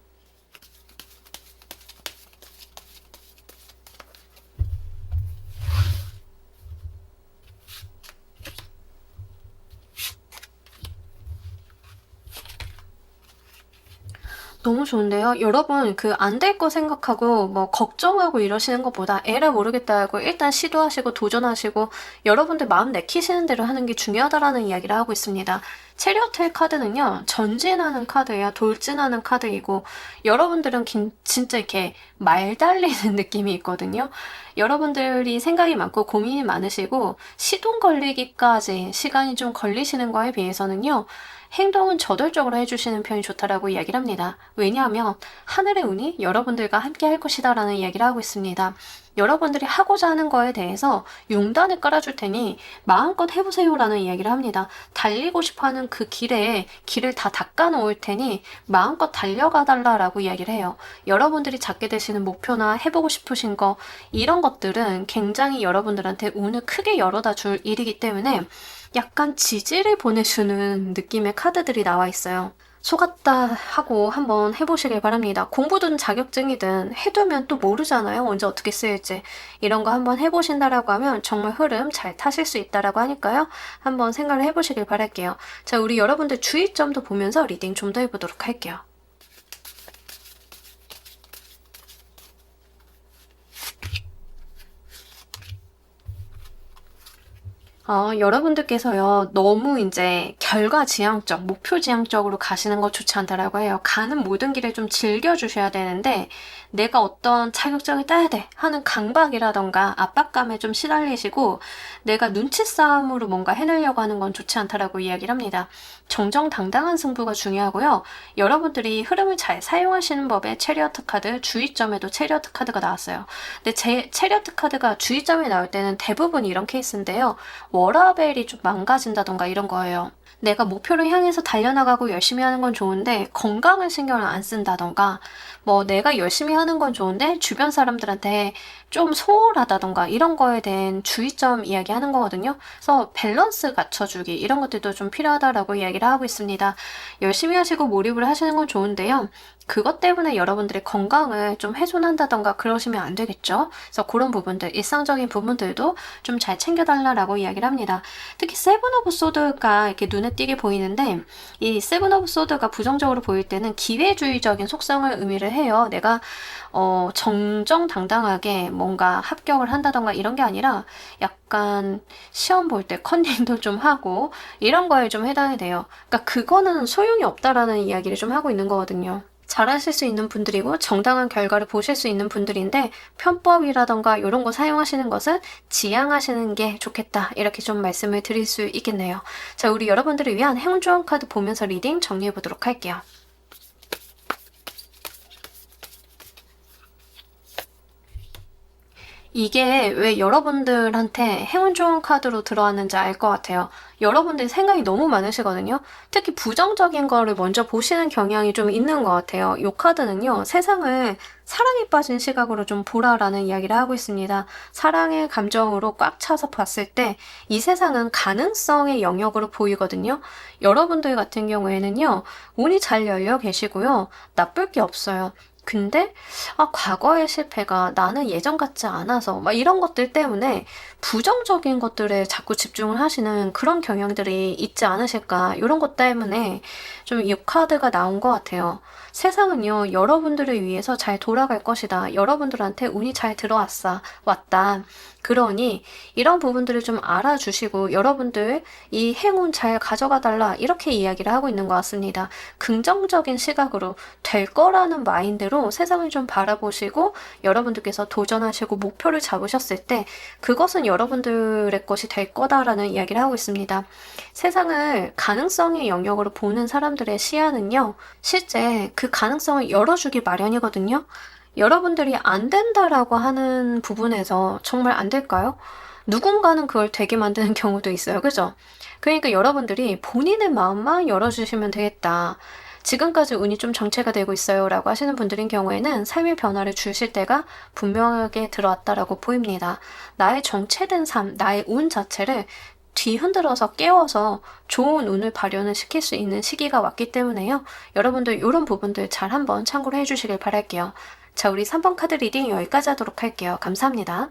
너무 좋은데요. 여러분, 그 안 될 거 생각하고 뭐 걱정하고 이러시는 것보다 에라 모르겠다 하고 일단 시도하시고 도전하시고 여러분들 마음 내키시는 대로 하는 게 중요하다라는 이야기를 하고 있습니다. 체리어트 카드는요, 전진하는 카드예요. 돌진하는 카드이고 여러분들은 진짜 이렇게 말 달리는 느낌이 있거든요. 여러분들이 생각이 많고 고민이 많으시고 시동 걸리기까지 시간이 좀 걸리시는 거에 비해서는요. 행동은 저돌적으로 해주시는 편이 좋다라고 이야기를 합니다. 왜냐하면 하늘의 운이 여러분들과 함께 할 것이다라는 이야기를 하고 있습니다. 여러분들이 하고자 하는 거에 대해서 융단을 깔아줄 테니 마음껏 해보세요라는 이야기를 합니다. 달리고 싶어하는 그 길을 다 닦아놓을 테니 마음껏 달려가 달라라고 이야기를 해요. 여러분들이 잡게 되시는 목표나 해보고 싶으신 거 이런 것들은 굉장히 여러분들한테 운을 크게 열어다 줄 일이기 때문에 약간 지지를 보내주는 느낌의 카드들이 나와 있어요. 속았다 하고 한번 해보시길 바랍니다. 공부든 자격증이든 해두면 또 모르잖아요. 언제 어떻게 쓰일지. 이런 거 한번 해보신다라고 하면 정말 흐름 잘 타실 수 있다라고 하니까요. 한번 생각을 해보시길 바랄게요. 자, 우리 여러분들 주의점도 보면서 리딩 좀 더 해보도록 할게요. 여러분들께서요, 너무 이제 결과지향적, 목표지향적으로 가시는 거 좋지 않다라고 해요. 가는 모든 길을 좀 즐겨주셔야 되는데, 내가 어떤 자격증을 따야 돼 하는 강박이라던가 압박감에 좀 시달리시고, 내가 눈치 싸움으로 뭔가 해내려고 하는 건 좋지 않다라고 이야기를 합니다. 정정당당한 승부가 중요하고요. 여러분들이 흐름을 잘 사용하시는 법에 체리어트 카드, 주의점에도 체리어트 카드가 나왔어요. 근데 체리어트 카드가 주의점에 나올 때는 대부분 이런 케이스인데요. 워라밸이 좀 망가진다던가 이런 거예요. 내가 목표를 향해서 달려나가고 열심히 하는 건 좋은데 건강을 신경을 안 쓴다던가 뭐 내가 열심히 하는 건 좋은데 주변 사람들한테 좀 소홀하다던가 이런 거에 대한 주의점 이야기하는 거거든요. 그래서 밸런스 갖춰주기 이런 것들도 좀 필요하다라고 이야기를 하고 있습니다. 열심히 하시고 몰입을 하시는 건 좋은데요. 그것 때문에 여러분들의 건강을 좀 훼손한다던가 그러시면 안 되겠죠. 그래서 그런 부분들, 일상적인 부분들도 좀 잘 챙겨달라고 이야기를 합니다. 특히 세븐 오브 소드가 이렇게 눈에 띄게 보이는데 이 세븐 오브 소드가 부정적으로 보일 때는 기회주의적인 속성을 의미를 해요. 내가 정정당당하게 뭔가 합격을 한다던가 이런 게 아니라 약간 시험 볼 때 컨닝도 좀 하고 이런 거에 좀 해당이 돼요. 그러니까 그거는 소용이 없다라는 이야기를 좀 하고 있는 거거든요. 잘하실 수 있는 분들이고 정당한 결과를 보실 수 있는 분들인데 편법이라던가 이런 거 사용하시는 것은 지양하시는 게 좋겠다. 이렇게 좀 말씀을 드릴 수 있겠네요. 자, 우리 여러분들을 위한 행운 조언 카드 보면서 리딩 정리해 보도록 할게요. 이게 왜 여러분들한테 행운 좋은 카드로 들어왔는지 알 것 같아요. 여러분들 생각이 너무 많으시거든요. 특히 부정적인 거를 먼저 보시는 경향이 좀 있는 것 같아요. 이 카드는요, 세상을 사랑에 빠진 시각으로 좀 보라라는 이야기를 하고 있습니다. 사랑의 감정으로 꽉 차서 봤을 때 이 세상은 가능성의 영역으로 보이거든요. 여러분들 같은 경우에는요, 운이 잘 열려 계시고요. 나쁠 게 없어요. 근데 과거의 실패가 나는 예전 같지 않아서 막 이런 것들 때문에 부정적인 것들에 자꾸 집중을 하시는 그런 경향들이 있지 않으실까, 이런 것 때문에 좀 이 카드가 나온 것 같아요. 세상은요, 여러분들을 위해서 잘 돌아갈 것이다. 여러분들한테 운이 잘 왔다. 그러니 이런 부분들을 좀 알아주시고 여러분들 이 행운 잘 가져가 달라, 이렇게 이야기를 하고 있는 것 같습니다. 긍정적인 시각으로 될 거라는 마인드로 세상을 좀 바라보시고 여러분들께서 도전하시고 목표를 잡으셨을 때 그것은 여러분들의 것이 될 거다라는 이야기를 하고 있습니다. 세상을 가능성의 영역으로 보는 사람들의 시야는요, 실제 그 가능성을 열어주기 마련이거든요. 여러분들이 안 된다라고 하는 부분에서 정말 안 될까요? 누군가는 그걸 되게 만드는 경우도 있어요. 그죠? 그러니까 여러분들이 본인의 마음만 열어주시면 되겠다. 지금까지 운이 좀 정체가 되고 있어요 라고 하시는 분들인 경우에는 삶의 변화를 주실 때가 분명하게 들어왔다라고 보입니다. 나의 정체된 삶, 나의 운 자체를 뒤흔들어서 깨워서 좋은 운을 발현을 시킬 수 있는 시기가 왔기 때문에요. 여러분들 이런 부분들 잘 한번 참고를 해주시길 바랄게요. 자, 우리 3번 카드 리딩 여기까지 하도록 할게요. 감사합니다.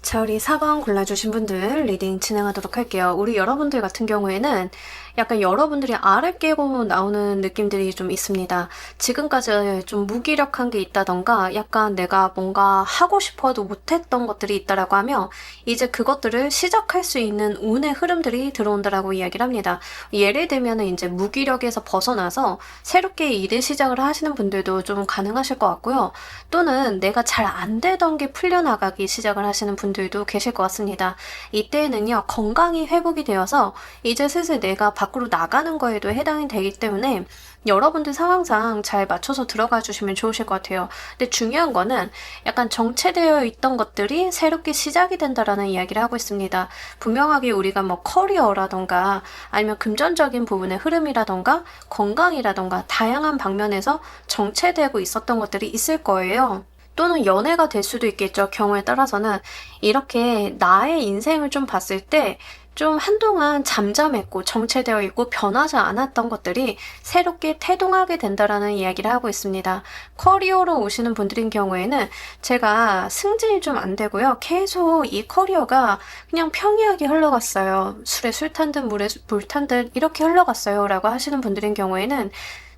자, 우리 4번 골라주신 분들 리딩 진행하도록 할게요. 우리 여러분들 같은 경우에는 약간 여러분들이 알을 깨고 나오는 느낌들이 좀 있습니다. 지금까지 좀 무기력한 게 있다던가 약간 내가 뭔가 하고 싶어도 못했던 것들이 있다라고 하면 이제 그것들을 시작할 수 있는 운의 흐름들이 들어온다라고 이야기를 합니다. 예를 들면 이제 무기력에서 벗어나서 새롭게 일을 시작을 하시는 분들도 좀 가능하실 것 같고요. 또는 내가 잘 안 되던 게 풀려나가기 시작을 하시는 분들도 계실 것 같습니다. 이때에는요, 건강이 회복이 되어서 이제 슬슬 내가 밖으로 나가는 거에도 해당이 되기 때문에 여러분들 상황상 잘 맞춰서 들어가 주시면 좋으실 것 같아요. 근데 중요한 거는 약간 정체되어 있던 것들이 새롭게 시작이 된다라는 이야기를 하고 있습니다. 분명하게 우리가 뭐 커리어라던가 아니면 금전적인 부분의 흐름이라던가 건강이라던가 다양한 방면에서 정체되고 있었던 것들이 있을 거예요. 또는 연애가 될 수도 있겠죠. 경우에 따라서는 이렇게 나의 인생을 좀 봤을 때 좀 한동안 잠잠했고 정체되어 있고 변하지 않았던 것들이 새롭게 태동하게 된다라는 이야기를 하고 있습니다. 커리어로 오시는 분들인 경우에는 제가 승진이 좀 안 되고요. 계속 이 커리어가 그냥 평이하게 흘러갔어요. 술에 술 탄 듯 물에 불 탄 듯 이렇게 흘러갔어요 라고 하시는 분들인 경우에는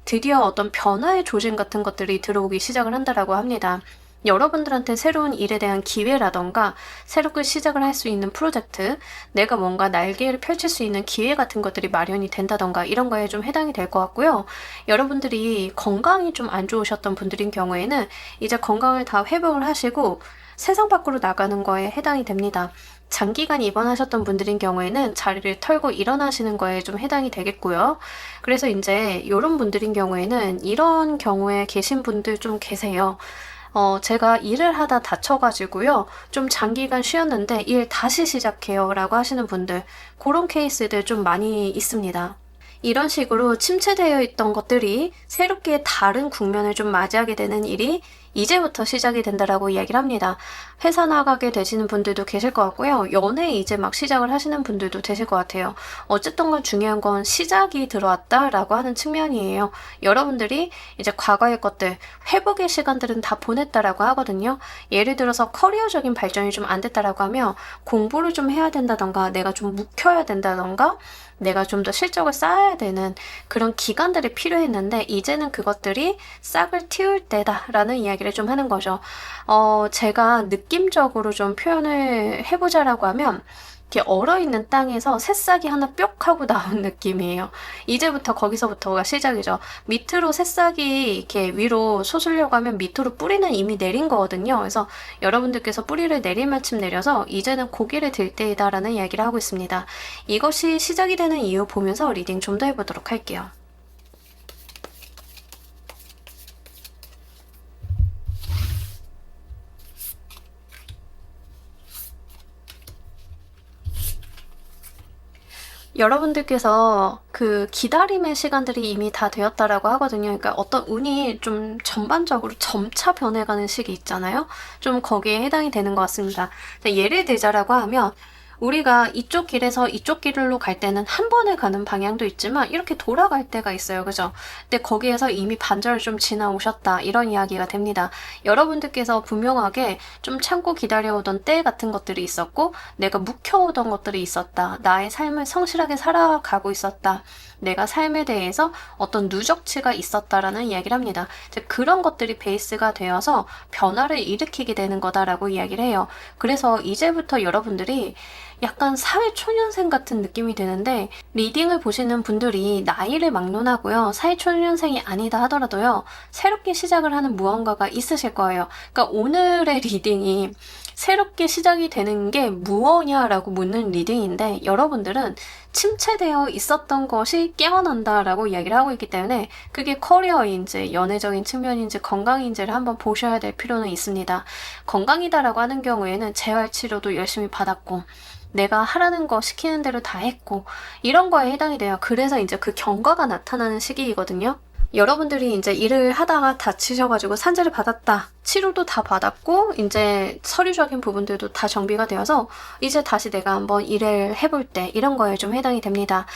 드디어 어떤 변화의 조짐 같은 것들이 들어오기 시작을 한다라고 합니다. 여러분들한테 새로운 일에 대한 기회라던가 새롭게 시작을 할 수 있는 프로젝트, 내가 뭔가 날개를 펼칠 수 있는 기회 같은 것들이 마련이 된다던가 이런 거에 좀 해당이 될 것 같고요. 여러분들이 건강이 좀 안 좋으셨던 분들인 경우에는 이제 건강을 다 회복을 하시고 세상 밖으로 나가는 거에 해당이 됩니다. 장기간 입원하셨던 분들인 경우에는 자리를 털고 일어나시는 거에 좀 해당이 되겠고요. 그래서 이제 이런 분들인 경우에는 이런 경우에 계신 분들 좀 계세요. 제가 일을 하다 다쳐가지고요. 좀 장기간 쉬었는데 일 다시 시작해요 라고 하시는 분들, 그런 케이스들 좀 많이 있습니다. 이런 식으로 침체되어 있던 것들이 새롭게 다른 국면을 좀 맞이하게 되는 일이 이제부터 시작이 된다라고 이야기를 합니다. 회사 나가게 되시는 분들도 계실 것 같고요. 연애 이제 막 시작을 하시는 분들도 되실 것 같아요. 어쨌든 간 중요한 건 시작이 들어왔다라고 하는 측면이에요. 여러분들이 이제 과거의 것들, 회복의 시간들은 다 보냈다라고 하거든요. 예를 들어서 커리어적인 발전이 좀 안 됐다라고 하면 공부를 좀 해야 된다던가 내가 좀 묵혀야 된다던가 내가 좀 더 실적을 쌓아야 되는 그런 기간들이 필요했는데 이제는 그것들이 싹을 틔울 때다라는 이야기를 이야기를 좀 하는 거죠. 제가 느낌적으로 좀 표현을 해보자라고 하면 이렇게 얼어있는 땅에서 새싹이 하나 뿅 하고 나온 느낌이에요. 이제부터 거기서부터가 시작이죠. 밑으로 새싹이 이렇게 위로 솟으려고 하면 밑으로 뿌리는 이미 내린 거거든요. 그래서 여러분들께서 뿌리를 내릴 만큼 내려서 이제는 고기를 들 때이다라는 이야기를 하고 있습니다. 이것이 시작이 되는 이유 보면서 리딩 좀 더 해보도록 할게요. 여러분들께서 그 기다림의 시간들이 이미 다 되었다라고 하거든요. 그러니까 어떤 운이 좀 전반적으로 점차 변해가는 시기 있잖아요. 좀 거기에 해당이 되는 것 같습니다. 예를 들자라고 하면 우리가 이쪽 길에서 이쪽 길로 갈 때는 한 번에 가는 방향도 있지만 이렇게 돌아갈 때가 있어요. 그죠? 근데 거기에서 이미 반절을 좀 지나오셨다. 이런 이야기가 됩니다. 여러분들께서 분명하게 좀 참고 기다려오던 때 같은 것들이 있었고 내가 묵혀오던 것들이 있었다. 나의 삶을 성실하게 살아가고 있었다. 내가 삶에 대해서 어떤 누적치가 있었다라는 이야기를 합니다. 그런 것들이 베이스가 되어서 변화를 일으키게 되는 거다라고 이야기를 해요. 그래서 이제부터 여러분들이 약간 사회초년생 같은 느낌이 드는데 리딩을 보시는 분들이 나이를 막론하고요. 사회초년생이 아니다 하더라도요. 새롭게 시작을 하는 무언가가 있으실 거예요. 그러니까 오늘의 리딩이 새롭게 시작이 되는 게 무엇냐라고 묻는 리딩인데 여러분들은 침체되어 있었던 것이 깨어난다라고 이야기를 하고 있기 때문에 그게 커리어인지 연애적인 측면인지 건강인지를 한번 보셔야 될 필요는 있습니다. 건강이다라고 하는 경우에는 재활치료도 열심히 받았고 내가 하라는 거 시키는 대로 다 했고 이런 거에 해당이 돼요. 그래서 이제 그 경과가 나타나는 시기이거든요. 여러분들이 이제 일을 하다가 다치셔가지고 산재를 받았다. 치료도 다 받았고 이제 서류적인 부분들도 다 정비가 되어서 이제 다시 내가 한번 일을 해볼 때 이런 거에 좀 해당이 됩니다.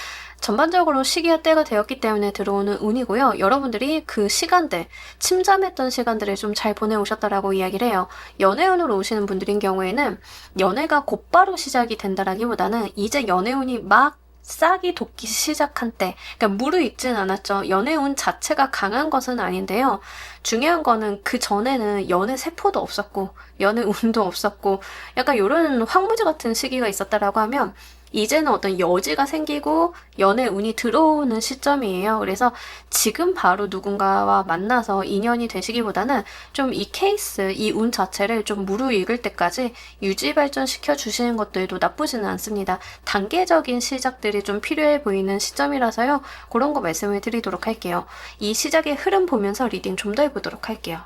전반적으로 시기와 때가 되었기 때문에 들어오는 운이고요. 여러분들이 그 시간들, 침잠했던 시간들을 좀 잘 보내오셨다라고 이야기를 해요. 연애운으로 오시는 분들인 경우에는 연애가 곧바로 시작이 된다라기보다는 이제 연애운이 막 싹이 돋기 시작한 때, 그러니까 무르익진 않았죠. 연애운 자체가 강한 것은 아닌데요. 중요한 거는 그 전에는 연애 세포도 없었고 연애 운도 없었고 약간 이런 황무지 같은 시기가 있었다라고 하면 이제는 어떤 여지가 생기고 연애 운이 들어오는 시점이에요. 그래서 지금 바로 누군가와 만나서 인연이 되시기보다는 좀 이 케이스, 이 운 자체를 좀 무르익을 때까지 유지 발전시켜 주시는 것들도 나쁘지는 않습니다. 단계적인 시작들이 좀 필요해 보이는 시점이라서요. 그런 거 말씀을 드리도록 할게요. 이 시작의 흐름 보면서 리딩 좀 더 해보도록 할게요.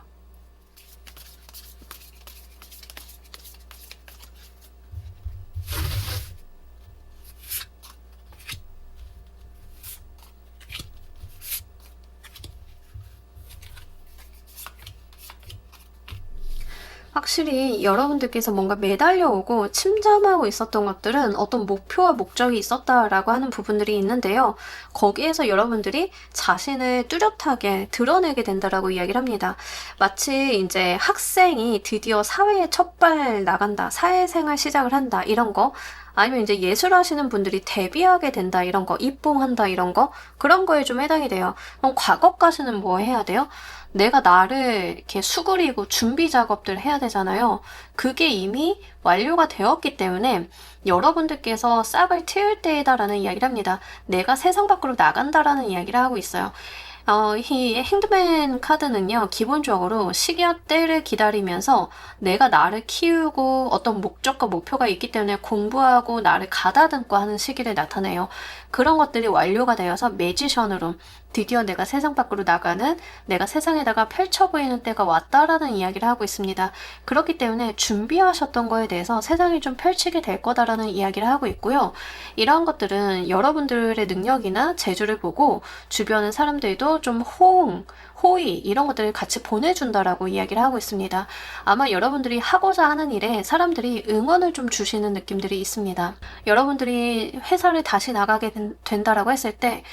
확실히 여러분들께서 뭔가 매달려오고 침잠하고 있었던 것들은 어떤 목표와 목적이 있었다라고 하는 부분들이 있는데요. 거기에서 여러분들이 자신을 뚜렷하게 드러내게 된다라고 이야기를 합니다. 마치 이제 학생이 드디어 사회에 첫발 나간다, 사회생활 시작을 한다 이런 거, 아니면 이제 예술 하시는 분들이 데뷔하게 된다 이런 거, 입봉한다 이런 거, 그런 거에 좀 해당이 돼요. 그럼 과거까지는 뭐 해야 돼요? 내가 나를 이렇게 수그리고 준비 작업들 해야 되잖아요. 그게 이미 완료가 되었기 때문에 여러분들께서 싹을 틔울 때이다라는 이야기를 합니다. 내가 세상 밖으로 나간다라는 이야기를 하고 있어요. 이 행드맨 카드는요, 기본적으로 시기와 때를 기다리면서 내가 나를 키우고 어떤 목적과 목표가 있기 때문에 공부하고 나를 가다듬고 하는 시기를 나타내요. 그런 것들이 완료가 되어서 매지션으로 드디어 내가 세상 밖으로 나가는, 내가 세상에다가 펼쳐 보이는 때가 왔다라는 이야기를 하고 있습니다. 그렇기 때문에 준비하셨던 거에 대해서 세상이 좀 펼치게 될 거다라는 이야기를 하고 있고요. 이러한 것들은 여러분들의 능력이나 재주를 보고 주변의 사람들도 좀 호의 이런 것들을 같이 보내준다라고 이야기를 하고 있습니다. 아마 여러분들이 하고자 하는 일에 사람들이 응원을 좀 주시는 느낌들이 있습니다. 여러분들이 회사를 다시 나가게 된다라고 했을 때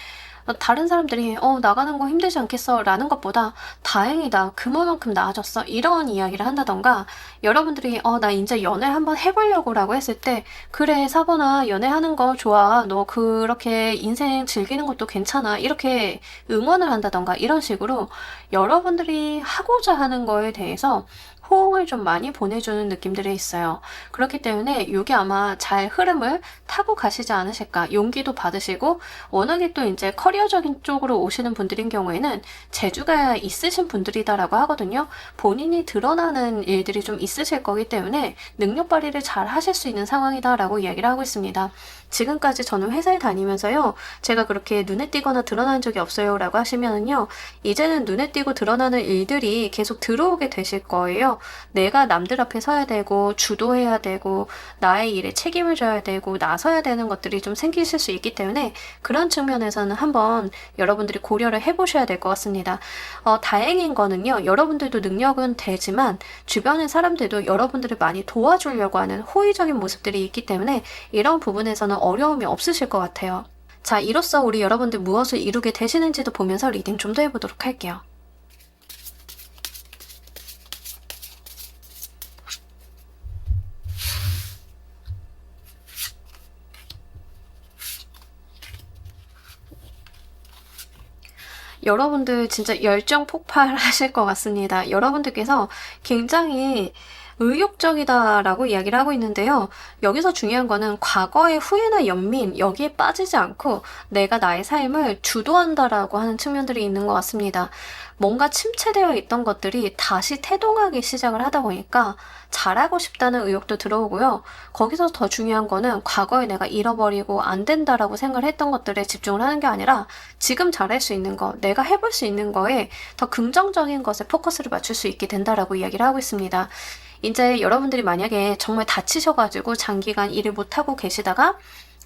다른 사람들이 나가는 거 힘들지 않겠어 라는 것보다 다행이다, 그만큼 나아졌어, 이런 이야기를 한다던가, 여러분들이 나 이제 연애 한번 해보려고 라고 했을 때, 그래 사번아 연애하는 거 좋아, 너 그렇게 인생 즐기는 것도 괜찮아, 이렇게 응원을 한다던가, 이런 식으로 여러분들이 하고자 하는 거에 대해서 호응을 좀 많이 보내주는 느낌들이 있어요. 그렇기 때문에 이게 아마 잘 흐름을 타고 가시지 않으실까. 용기도 받으시고, 워낙에 또 이제 커리어적인 쪽으로 오시는 분들인 경우에는 재주가 있으신 분들이다라고 하거든요. 본인이 드러나는 일들이 좀 있으실 거기 때문에 능력 발휘를 잘 하실 수 있는 상황이다라고 이야기를 하고 있습니다. 지금까지 저는 회사에 다니면서요, 제가 그렇게 눈에 띄거나 드러난 적이 없어요 라고 하시면은요, 이제는 눈에 띄고 드러나는 일들이 계속 들어오게 되실 거예요. 내가 남들 앞에 서야 되고, 주도해야 되고, 나의 일에 책임을 져야 되고, 나서야 되는 것들이 좀 생기실 수 있기 때문에, 그런 측면에서는 한번 여러분들이 고려를 해보셔야 될 것 같습니다. 다행인 거는요, 여러분들도 능력은 되지만 주변의 사람들도 여러분들을 많이 도와주려고 하는 호의적인 모습들이 있기 때문에, 이런 부분에서는 어려움이 없으실 것 같아요. 자, 이로써 우리 여러분들 무엇을 이루게 되시는지도 보면서 리딩 좀 더 해보도록 할게요. 여러분들 진짜 열정 폭발하실 것 같습니다. 여러분들께서 굉장히 의욕적이다라고 이야기를 하고 있는데요. 여기서 중요한 거는 과거의 후회나 연민, 여기에 빠지지 않고 내가 나의 삶을 주도한다라고 하는 측면들이 있는 것 같습니다. 뭔가 침체되어 있던 것들이 다시 태동하기 시작을 하다 보니까 잘하고 싶다는 의욕도 들어오고요. 거기서 더 중요한 거는 과거에 내가 잃어버리고 안 된다라고 생각을 했던 것들에 집중을 하는 게 아니라 지금 잘할 수 있는 거, 내가 해볼 수 있는 거에 더 긍정적인 것에 포커스를 맞출 수 있게 된다라고 이야기를 하고 있습니다. 이제 여러분들이 만약에 정말 다치셔가지고 장기간 일을 못하고 계시다가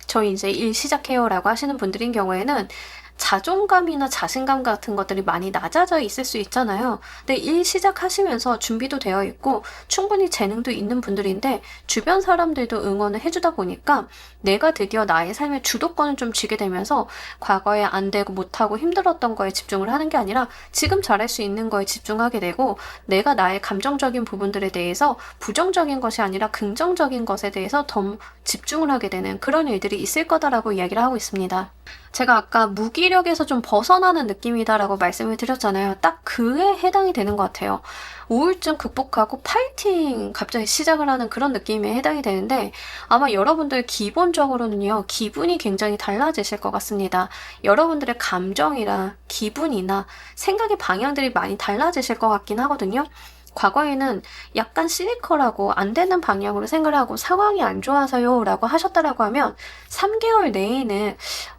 저희 이제 일 시작해요 라고 하시는 분들인 경우에는 자존감이나 자신감 같은 것들이 많이 낮아져 있을 수 있잖아요. 근데 일 시작하시면서 준비도 되어 있고 충분히 재능도 있는 분들인데 주변 사람들도 응원을 해주다 보니까 내가 드디어 나의 삶의 주도권을 좀 쥐게 되면서 과거에 안 되고 못하고 힘들었던 거에 집중을 하는 게 아니라 지금 잘할 수 있는 거에 집중하게 되고, 내가 나의 감정적인 부분들에 대해서 부정적인 것이 아니라 긍정적인 것에 대해서 더 집중을 하게 되는 그런 일들이 있을 거다라고 이야기를 하고 있습니다. 제가 아까 무기력에서 좀 벗어나는 느낌이다라고 말씀을 드렸잖아요. 딱 그에 해당이 되는 것 같아요. 우울증 극복하고 파이팅 갑자기 시작을 하는 그런 느낌에 해당이 되는데, 아마 여러분들 기본적으로는요, 기분이 굉장히 달라지실 것 같습니다. 여러분들의 감정이나 기분이나 생각의 방향들이 많이 달라지실 것 같긴 하거든요. 과거에는 약간 시니컬하고 안 되는 방향으로 생각을 하고 상황이 안 좋아서요 라고 하셨다라고 하면 3개월 내에는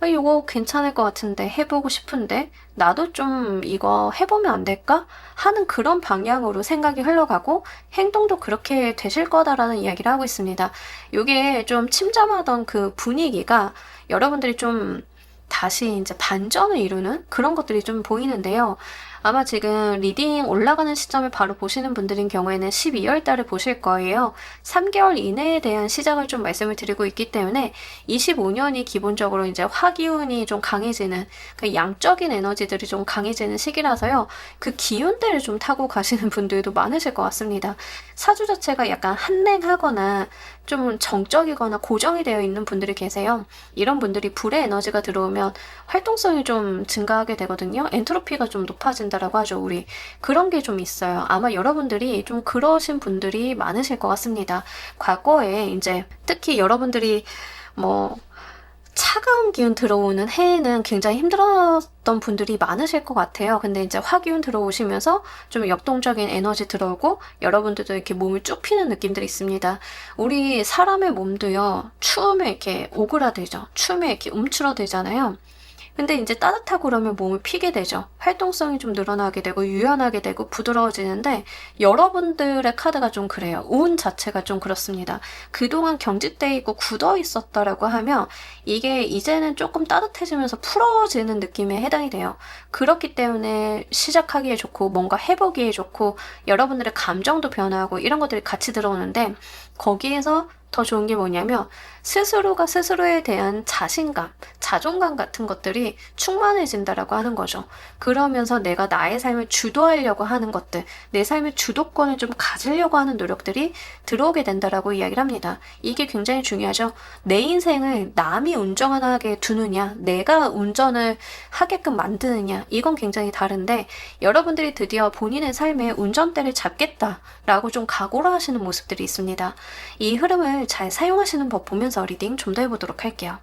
이거 괜찮을 것 같은데, 해보고 싶은데, 나도 좀 이거 해보면 안 될까? 하는 그런 방향으로 생각이 흘러가고 행동도 그렇게 되실 거다라는 이야기를 하고 있습니다. 이게 좀 침잠하던 그 분위기가 여러분들이 좀 다시 이제 반전을 이루는 그런 것들이 좀 보이는데요. 아마 지금 리딩 올라가는 시점을 바로 보시는 분들인 경우에는 12월 달을 보실 거예요. 3개월 이내에 대한 시작을 좀 말씀을 드리고 있기 때문에 25년이 기본적으로 이제 화기운이 좀 강해지는, 그 양적인 에너지들이 좀 강해지는 시기라서요. 그 기운대를 좀 타고 가시는 분들도 많으실 것 같습니다. 사주 자체가 약간 한랭하거나 좀 정적이거나 고정이 되어 있는 분들이 계세요. 이런 분들이 불의 에너지가 들어오면 활동성이 좀 증가하게 되거든요. 엔트로피가 좀 높아진다라고 하죠, 우리. 그런 게 좀 있어요. 아마 여러분들이 좀 그러신 분들이 많으실 것 같습니다. 과거에 이제 특히 여러분들이 뭐 차가운 기운 들어오는 해에는 굉장히 힘들었던 분들이 많으실 것 같아요. 근데 이제 화기운 들어오시면서 좀 역동적인 에너지 들어오고 여러분들도 이렇게 몸을 쭉 피는 느낌들이 있습니다. 우리 사람의 몸도요, 추우면 이렇게 오그라들죠. 추우면 이렇게 움츠러들잖아요. 근데 이제 따뜻하고 그러면 몸을 피게 되죠. 활동성이 좀 늘어나게 되고 유연하게 되고 부드러워지는데, 여러분들의 카드가 좀 그래요. 운 자체가 좀 그렇습니다. 그동안 경직돼 있고 굳어 있었다라고 하면 이게 이제는 조금 따뜻해지면서 풀어지는 느낌에 해당이 돼요. 그렇기 때문에 시작하기에 좋고 뭔가 해보기에 좋고 여러분들의 감정도 변화하고 이런 것들이 같이 들어오는데, 거기에서 더 좋은 게 뭐냐면 스스로가 스스로에 대한 자신감, 자존감 같은 것들이 충만해진다라고 하는 거죠. 그러면서 내가 나의 삶을 주도하려고 하는 것들, 내 삶의 주도권을 좀 가지려고 하는 노력들이 들어오게 된다라고 이야기를 합니다. 이게 굉장히 중요하죠. 내 인생을 남이 운전하게 두느냐, 내가 운전을 하게끔 만드느냐, 이건 굉장히 다른데 여러분들이 드디어 본인의 삶의 운전대를 잡겠다라고 좀 각오를 하시는 모습들이 있습니다. 이 흐름을 잘 사용하시는 법 보면서 리딩 좀 더 해보도록 할게요.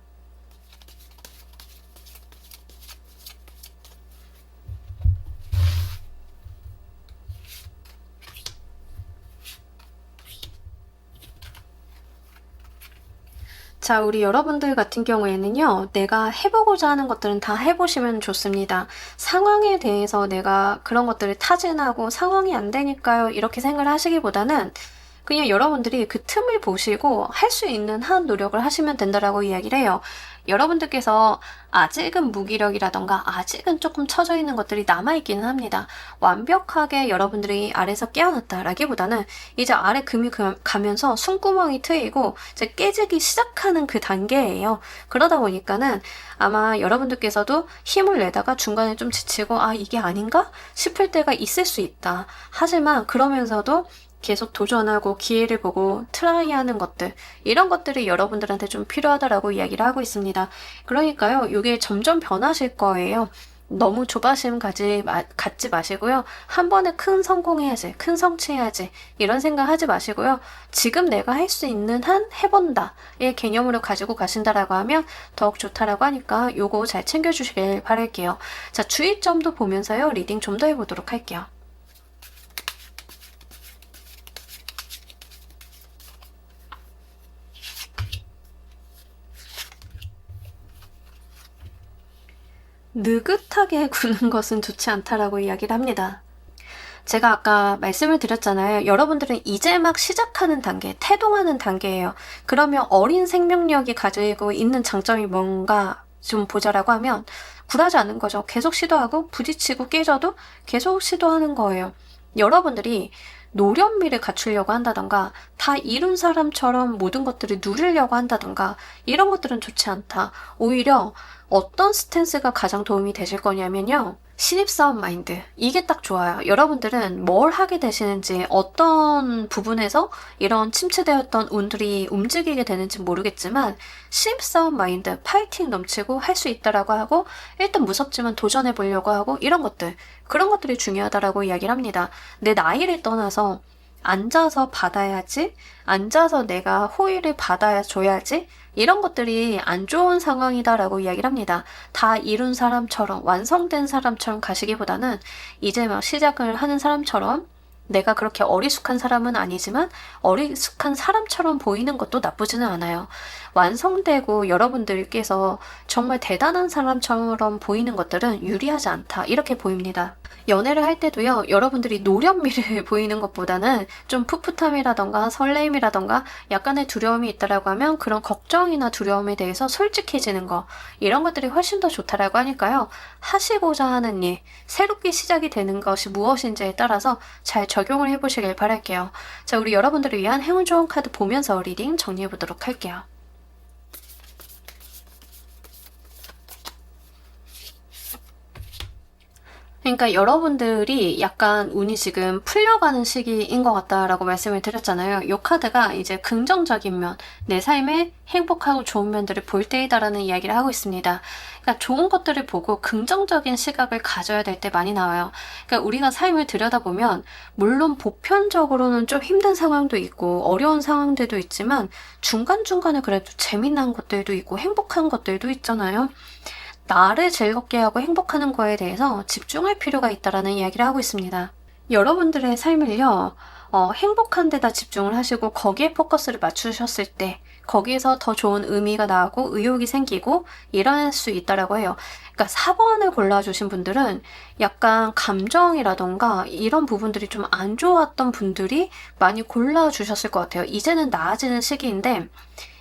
자, 우리 여러분들 같은 경우에는요, 내가 해보고자 하는 것들은 다 해보시면 좋습니다. 상황에 대해서 내가 그런 것들을 타진하고 상황이 안 되니까요, 이렇게 생각을 하시기보다는 그냥 여러분들이 그 틈을 보시고 할 수 있는 한 노력을 하시면 된다라고 이야기를 해요. 여러분들께서 아직은 무기력이라던가 아직은 조금 처져 있는 것들이 남아있기는 합니다. 완벽하게 여러분들이 아래에서 깨어났다라기보다는 이제 아래 금이 가면서 숨구멍이 트이고 이제 깨지기 시작하는 그 단계예요. 그러다 보니까는 아마 여러분들께서도 힘을 내다가 중간에 좀 지치고 아 이게 아닌가 싶을 때가 있을 수 있다. 하지만 그러면서도 계속 도전하고 기회를 보고 트라이하는 것들, 이런 것들이 여러분들한테 좀 필요하다라고 이야기를 하고 있습니다. 그러니까요, 이게 점점 변하실 거예요. 너무 조바심 갖지 마시고요. 한 번에 큰 성공해야지, 큰 성취해야지 이런 생각 하지 마시고요. 지금 내가 할 수 있는 한 해본다의 개념으로 가지고 가신다라고 하면 더욱 좋다라고 하니까 요거 잘 챙겨주시길 바랄게요. 자, 주의점도 보면서요. 리딩 좀 더 해보도록 할게요. 느긋하게 구는 것은 좋지 않다라고 이야기를 합니다. 제가 아까 말씀을 드렸잖아요. 여러분들은 이제 막 시작하는 단계, 태동하는 단계예요. 그러면 어린 생명력이 가지고 있는 장점이 뭔가 좀 보자라고 하면 굴하지 않는 거죠. 계속 시도하고 부딪히고 깨져도 계속 시도하는 거예요. 여러분들이 노련미를 갖추려고 한다던가 다 이룬 사람처럼 모든 것들을 누리려고 한다던가 이런 것들은 좋지 않다. 오히려 어떤 스탠스가 가장 도움이 되실 거냐면요. 신입사원 마인드. 이게 딱 좋아요. 여러분들은 뭘 하게 되시는지 어떤 부분에서 이런 침체되었던 운들이 움직이게 되는지 모르겠지만 신입사원 마인드, 파이팅 넘치고 할 수 있다라고 하고 일단 무섭지만 도전해 보려고 하고 이런 것들. 그런 것들이 중요하다라고 이야기를 합니다. 내 나이를 떠나서 앉아서 받아야지, 앉아서 내가 호의를 받아줘야지 이런 것들이 안 좋은 상황이다라고 이야기를 합니다. 다 이룬 사람처럼 완성된 사람처럼 가시기보다는 이제 막 시작을 하는 사람처럼 내가 그렇게 어리숙한 사람은 아니지만 어리숙한 사람처럼 보이는 것도 나쁘지는 않아요. 완성되고 여러분들께서 정말 대단한 사람처럼 보이는 것들은 유리하지 않다. 이렇게 보입니다. 연애를 할 때도요. 여러분들이 노련미를 보이는 것보다는 좀 풋풋함이라던가 설레임이라던가 약간의 두려움이 있다라고 하면 그런 걱정이나 두려움에 대해서 솔직해지는 거 이런 것들이 훨씬 더 좋다라고 하니까요. 하시고자 하는 일, 새롭게 시작이 되는 것이 무엇인지에 따라서 잘 적용을 해보시길 바랄게요. 자, 우리 여러분들을 위한 행운 좋은 카드 보면서 리딩 정리해보도록 할게요. 그러니까 여러분들이 약간 운이 지금 풀려가는 시기인 것 같다라고 말씀을 드렸잖아요. 이 카드가 이제 긍정적인 면, 내 삶에 행복하고 좋은 면들을 볼 때이다라는 이야기를 하고 있습니다. 그러니까 좋은 것들을 보고 긍정적인 시각을 가져야 될 때 많이 나와요. 그러니까 우리가 삶을 들여다보면 물론 보편적으로는 좀 힘든 상황도 있고 어려운 상황들도 있지만 중간중간에 그래도 재미난 것들도 있고 행복한 것들도 있잖아요. 나를 즐겁게 하고 행복하는 거에 대해서 집중할 필요가 있다라는 이야기를 하고 있습니다. 여러분들의 삶을요, 행복한 데다 집중을 하시고 거기에 포커스를 맞추셨을 때 거기에서 더 좋은 의미가 나오고 의욕이 생기고 일어날 수 있다라고 해요. 그러니까 4번을 골라주신 분들은 약간 감정이라던가 이런 부분들이 좀 안 좋았던 분들이 많이 골라주셨을 것 같아요. 이제는 나아지는 시기인데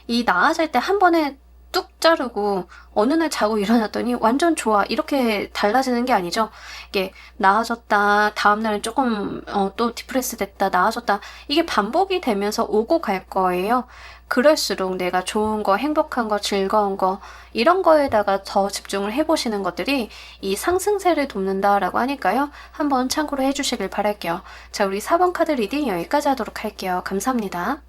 이 나아질 때 한 번에 뚝 자르고 어느 날 자고 일어났더니 완전 좋아 이렇게 달라지는 게 아니죠. 이게 나아졌다, 다음 날은 조금 또 디프레스 됐다, 나아졌다, 이게 반복이 되면서 오고 갈 거예요. 그럴수록 내가 좋은 거, 행복한 거, 즐거운 거, 이런 거에다가 더 집중을 해보시는 것들이 이 상승세를 돕는다라고 하니까요. 한번 참고로 해주시길 바랄게요. 자, 우리 4번 카드 리딩 여기까지 하도록 할게요. 감사합니다.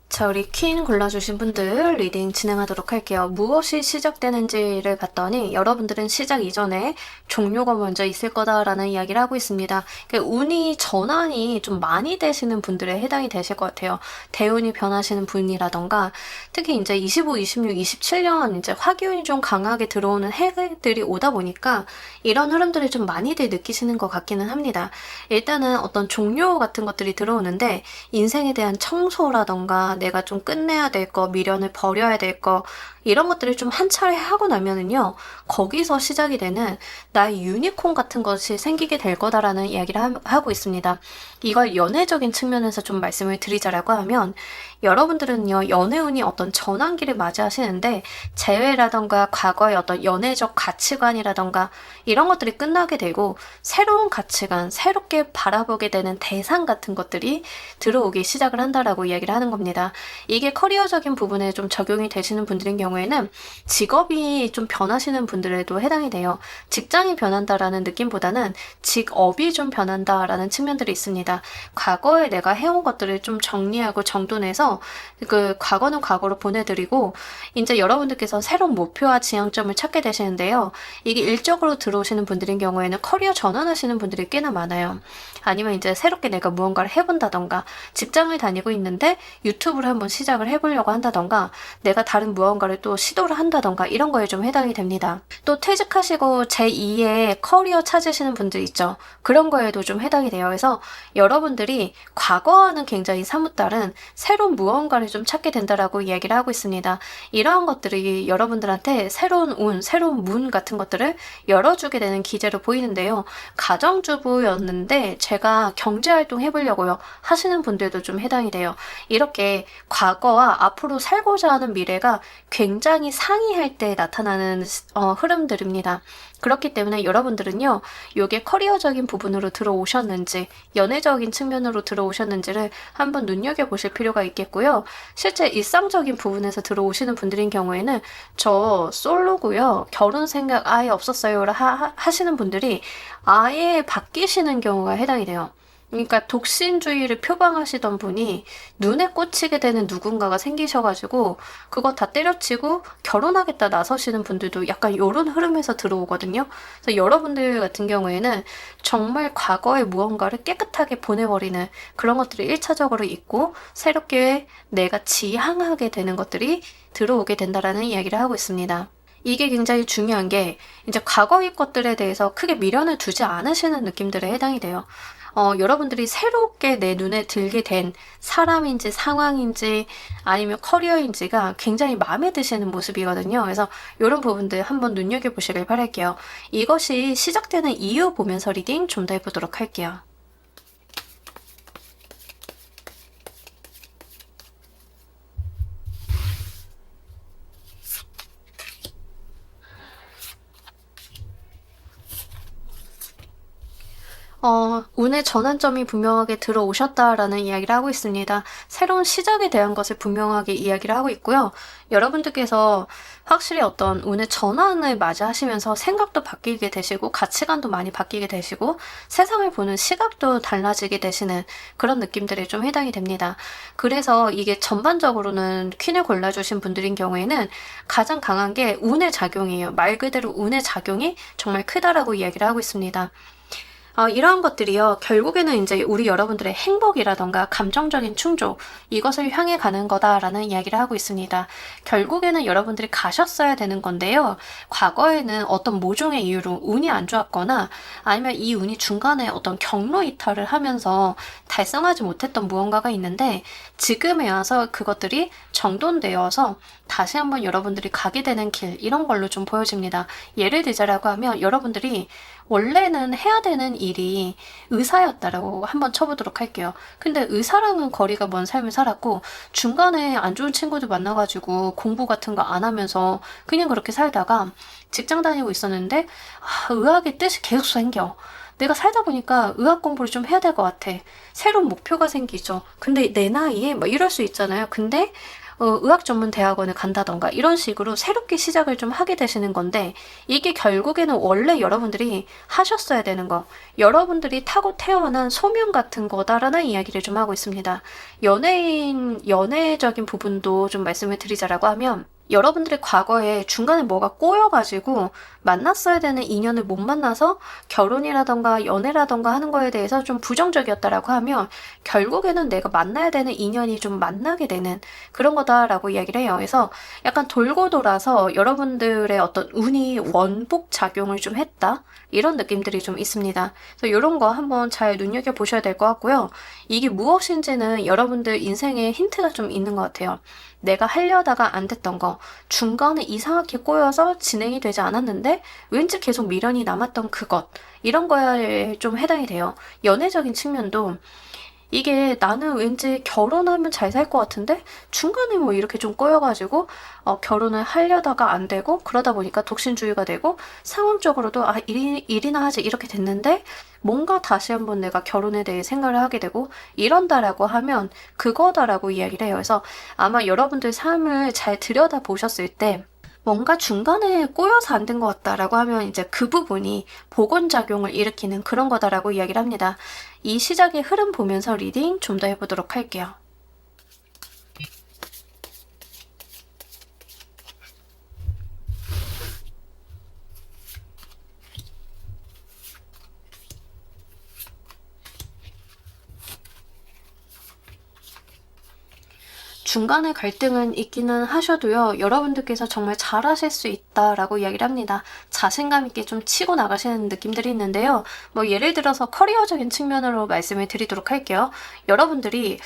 자, 우리 퀸 골라주신 분들 리딩 진행하도록 할게요. 무엇이 시작되는지를 봤더니 여러분들은 시작 이전에 종료가 먼저 있을 거다라는 이야기를 하고 있습니다. 그러니까 운이 전환이 좀 많이 되시는 분들에 해당이 되실 것 같아요. 대운이 변하시는 분이라던가 특히 이제 25, 26, 27년 이제 화기운이 좀 강하게 들어오는 해들이 오다 보니까 이런 흐름들을 좀 많이들 느끼시는 것 같기는 합니다. 일단은 어떤 종료 같은 것들이 들어오는데 인생에 대한 청소라던가 내가 좀 끝내야 될 거, 미련을 버려야 될 거, 이런 것들을 좀 한 차례 하고 나면은요, 거기서 시작이 되는 나의 유니콘 같은 것이 생기게 될 거다라는 이야기를 하고 있습니다. 이걸 연애적인 측면에서 좀 말씀을 드리자라고 하면, 여러분들은요, 연애운이 어떤 전환기를 맞이하시는데, 재회라던가 과거의 어떤 연애적 가치관이라던가, 이런 것들이 끝나게 되고, 새로운 가치관, 새롭게 바라보게 되는 대상 같은 것들이 들어오기 시작을 한다라고 이야기를 하는 겁니다. 이게 커리어적인 부분에 좀 적용이 되시는 분들인 경우에는 직업이 좀 변하시는 분들에도 해당이 돼요. 직장이 변한다라는 느낌보다는 직업이 좀 변한다라는 측면들이 있습니다. 과거에 내가 해온 것들을 좀 정리하고 정돈해서 그 과거는 과거로 보내드리고 이제 여러분들께서 새로운 목표와 지향점을 찾게 되시는데요. 이게 일적으로 들어오시는 분들인 경우에는 커리어 전환하시는 분들이 꽤나 많아요. 아니면 이제 새롭게 내가 무언가를 해본다던가 직장을 다니고 있는데 유튜브를 한번 시작을 해보려고 한다던가 내가 다른 무언가를 또 시도를 한다던가 이런 거에 좀 해당이 됩니다. 또 퇴직하시고 제2의 커리어 찾으시는 분들 있죠. 그런 거에도 좀 해당이 돼요. 그래서 여러분들이 과거와는 굉장히 사뭇 다른 새로운 무언가를 좀 찾게 된다라고 이야기를 하고 있습니다. 이러한 것들이 여러분들한테 새로운 운, 새로운 문 같은 것들을 열어주게 되는 기제로 보이는데요. 가정주부였는데 제가 경제활동 해보려고요 하시는 분들도 좀 해당이 돼요. 이렇게 과거와 앞으로 살고자 하는 미래가 굉장히 상이할 때 나타나는 흐름들입니다. 그렇기 때문에 여러분들은요, 요게 커리어적인 부분으로 들어오셨는지, 연애적인 측면으로 들어오셨는지를 한번 눈여겨보실 필요가 있겠고요. 실제 일상적인 부분에서 들어오시는 분들인 경우에는 저 솔로고요, 결혼 생각 아예 없었어요 하시는 분들이 아예 바뀌시는 경우가 해당이 돼요. 그러니까 독신주의를 표방하시던 분이 눈에 꽂히게 되는 누군가가 생기셔가지고 그거 다 때려치고 결혼하겠다 나서시는 분들도 약간 이런 흐름에서 들어오거든요. 그래서 여러분들 같은 경우에는 정말 과거의 무언가를 깨끗하게 보내버리는 그런 것들이 1차적으로 있고 새롭게 내가 지향하게 되는 것들이 들어오게 된다라는 이야기를 하고 있습니다. 이게 굉장히 중요한 게 이제 과거의 것들에 대해서 크게 미련을 두지 않으시는 느낌들에 해당이 돼요. 여러분들이 새롭게 내 눈에 들게 된 사람인지 상황인지 아니면 커리어인지가 굉장히 마음에 드시는 모습이거든요. 그래서 이런 부분들 한번 눈여겨보시길 바랄게요. 이것이 시작되는 이유 보면서 리딩 좀 더 해보도록 할게요. 운의 전환점이 분명하게 들어오셨다라는 이야기를 하고 있습니다. 새로운 시작에 대한 것을 분명하게 이야기를 하고 있고요. 여러분들께서 확실히 어떤 운의 전환을 맞이하시면서 생각도 바뀌게 되시고 가치관도 많이 바뀌게 되시고 세상을 보는 시각도 달라지게 되시는 그런 느낌들이 좀 해당이 됩니다. 그래서 이게 전반적으로는 퀸을 골라주신 분들인 경우에는 가장 강한 게 운의 작용이에요. 말 그대로 운의 작용이 정말 크다라고 이야기를 하고 있습니다. 이러한 것들이요, 결국에는 이제 우리 여러분들의 행복이라던가 감정적인 충족, 이것을 향해 가는 거다라는 이야기를 하고 있습니다. 결국에는 여러분들이 가셨어야 되는 건데요, 과거에는 어떤 모종의 이유로 운이 안 좋았거나 아니면 이 운이 중간에 어떤 경로 이탈을 하면서 달성하지 못했던 무언가가 있는데 지금에 와서 그것들이 정돈되어서 다시 한번 여러분들이 가게 되는 길, 이런 걸로 좀 보여집니다. 예를 들자라고 하면 여러분들이 원래는 해야 되는 일이 의사였다라고 한번 쳐보도록 할게요. 근데 의사랑은 거리가 먼 삶을 살았고 중간에 안 좋은 친구들 만나가지고 공부 같은 거 안 하면서 그냥 그렇게 살다가 직장 다니고 있었는데 의학의 뜻이 계속 생겨. 내가 살다 보니까 의학 공부를 좀 해야 될 것 같아. 새로운 목표가 생기죠. 근데 내 나이에 막 이럴 수 있잖아요. 근데 의학 전문 대학원을 간다던가 이런 식으로 새롭게 시작을 좀 하게 되시는 건데, 이게 결국에는 원래 여러분들이 하셨어야 되는 거, 여러분들이 타고 태어난 소명 같은 거다라는 이야기를 좀 하고 있습니다. 연애적인 부분도 좀 말씀을 드리자라고 하면, 여러분들의 과거에 중간에 뭐가 꼬여가지고 만났어야 되는 인연을 못 만나서 결혼이라던가 연애라던가 하는 거에 대해서 좀 부정적이었다라고 하면, 결국에는 내가 만나야 되는 인연이 좀 만나게 되는 그런 거다라고 이야기를 해요. 그래서 약간 돌고 돌아서 여러분들의 어떤 운이 원복 작용을 좀 했다, 이런 느낌들이 좀 있습니다. 그래서 이런 거 한번 잘 눈여겨보셔야 될 것 같고요. 이게 무엇인지는 여러분들 인생에 힌트가 좀 있는 것 같아요. 내가 하려다가 안 됐던 거, 중간에 이상하게 꼬여서 진행이 되지 않았는데 왠지 계속 미련이 남았던 그것, 이런 거에 좀 해당이 돼요. 연애적인 측면도 이게 나는 왠지 결혼하면 잘 살 것 같은데 중간에 뭐 이렇게 좀 꼬여가지고 결혼을 하려다가 안 되고, 그러다 보니까 독신주의가 되고 상황적으로도 일이나 하지 이렇게 됐는데 뭔가 다시 한번 내가 결혼에 대해 생각을 하게 되고 이런다라고 하면 그거다라고 이야기를 해요. 그래서 아마 여러분들 삶을 잘 들여다보셨을 때 뭔가 중간에 꼬여서 안 된 것 같다라고 하면 이제 그 부분이 복원작용을 일으키는 그런 거다라고 이야기를 합니다. 이 시작의 흐름 보면서 리딩 좀 더 해보도록 할게요. 중간에 갈등은 있기는 하셔도요, 여러분들께서 정말 잘하실 수 있다라고 이야기를 합니다. 자신감 있게 좀 치고 나가시는 느낌들이 있는데요. 뭐 예를 들어서 커리어적인 측면으로 말씀을 드리도록 할게요. 여러분들이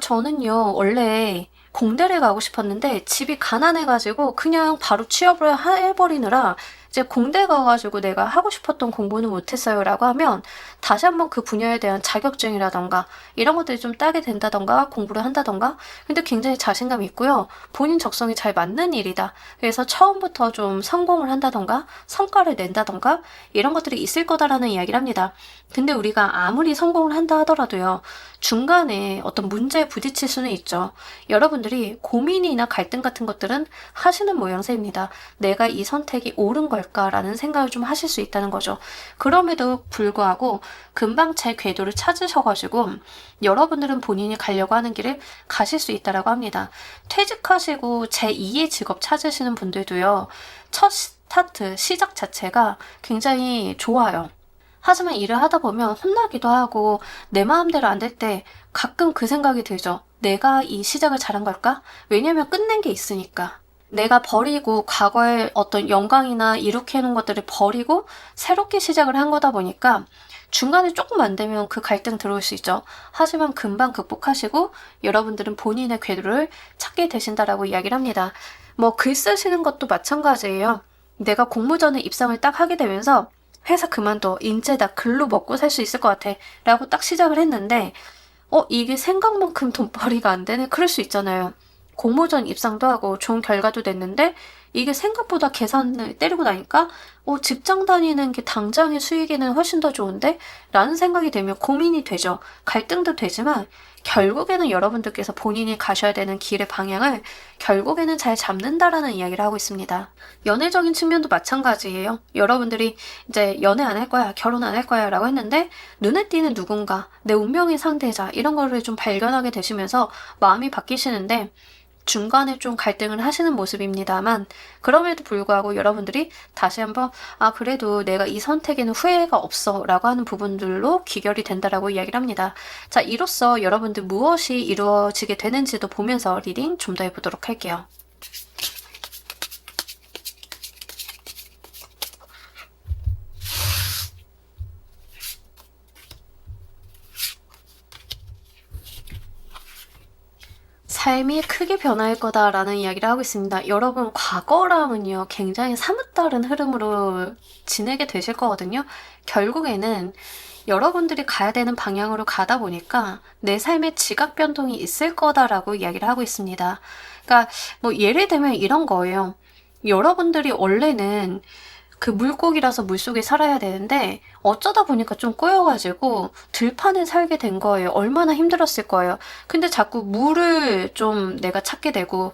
저는요 원래 공대를 가고 싶었는데 집이 가난해가지고 그냥 바로 취업을 해버리느라 이제 공대 가가지고 내가 하고 싶었던 공부는 못했어요 라고 하면, 다시 한번 그 분야에 대한 자격증이라던가 이런 것들이 좀 따게 된다던가 공부를 한다던가, 근데 굉장히 자신감이 있고요, 본인 적성이 잘 맞는 일이다, 그래서 처음부터 좀 성공을 한다던가 성과를 낸다던가 이런 것들이 있을 거다라는 이야기를 합니다. 근데 우리가 아무리 성공을 한다 하더라도요, 중간에 어떤 문제에 부딪힐 수는 있죠. 여러분들이 고민이나 갈등 같은 것들은 하시는 모양새입니다. 내가 이 선택이 옳은 걸까라는 생각을 좀 하실 수 있다는 거죠. 그럼에도 불구하고 금방 제 궤도를 찾으셔가지고 여러분들은 본인이 가려고 하는 길을 가실 수 있다라고 합니다. 퇴직하시고 제2의 직업 찾으시는 분들도요, 첫 스타트, 시작 자체가 굉장히 좋아요. 하지만 일을 하다 보면 혼나기도 하고 내 마음대로 안 될 때 가끔 그 생각이 들죠. 내가 이 시작을 잘한 걸까? 왜냐면 끝낸 게 있으니까. 내가 버리고 과거의 어떤 영광이나 이룩해 놓은 것들을 버리고 새롭게 시작을 한 거다 보니까 중간에 조금 안 되면 그 갈등 들어올 수 있죠. 하지만 금방 극복하시고 여러분들은 본인의 궤도를 찾게 되신다라고 이야기를 합니다. 뭐 글 쓰시는 것도 마찬가지예요. 내가 공모전에 입상을 딱 하게 되면서 회사 그만둬, 이제 나 글로 먹고 살 수 있을 것 같아 라고 딱 시작을 했는데 이게 생각만큼 돈벌이가 안 되네? 그럴 수 있잖아요. 공모전 입상도 하고 좋은 결과도 냈는데 이게 생각보다 계산을 때리고 나니까 직장 다니는 게 당장의 수익에는 훨씬 더 좋은데? 라는 생각이 들면 고민이 되죠. 갈등도 되지만 결국에는 여러분들께서 본인이 가셔야 되는 길의 방향을 결국에는 잘 잡는다라는 이야기를 하고 있습니다. 연애적인 측면도 마찬가지예요. 여러분들이 이제 연애 안 할 거야, 결혼 안 할 거야 라고 했는데 눈에 띄는 누군가, 내 운명의 상대자, 이런 거를 좀 발견하게 되시면서 마음이 바뀌시는데 중간에 좀 갈등을 하시는 모습입니다만, 그럼에도 불구하고 여러분들이 다시 한번 그래도 내가 이 선택에는 후회가 없어 라고 하는 부분들로 귀결이 된다라고 이야기를 합니다. 자, 이로써 여러분들 무엇이 이루어지게 되는지도 보면서 리딩 좀 더 해보도록 할게요. 삶이 크게 변할 거다라는 이야기를 하고 있습니다. 여러분, 과거랑은요, 굉장히 사뭇 다른 흐름으로 지내게 되실 거거든요. 결국에는 여러분들이 가야 되는 방향으로 가다 보니까 내 삶에 지각 변동이 있을 거다라고 이야기를 하고 있습니다. 그러니까 뭐 예를 들면 이런 거예요. 여러분들이 원래는 그 물고기라서 물속에 살아야 되는데 어쩌다 보니까 좀 꼬여가지고 들판에 살게 된 거예요. 얼마나 힘들었을 거예요. 근데 자꾸 물을 좀 내가 찾게 되고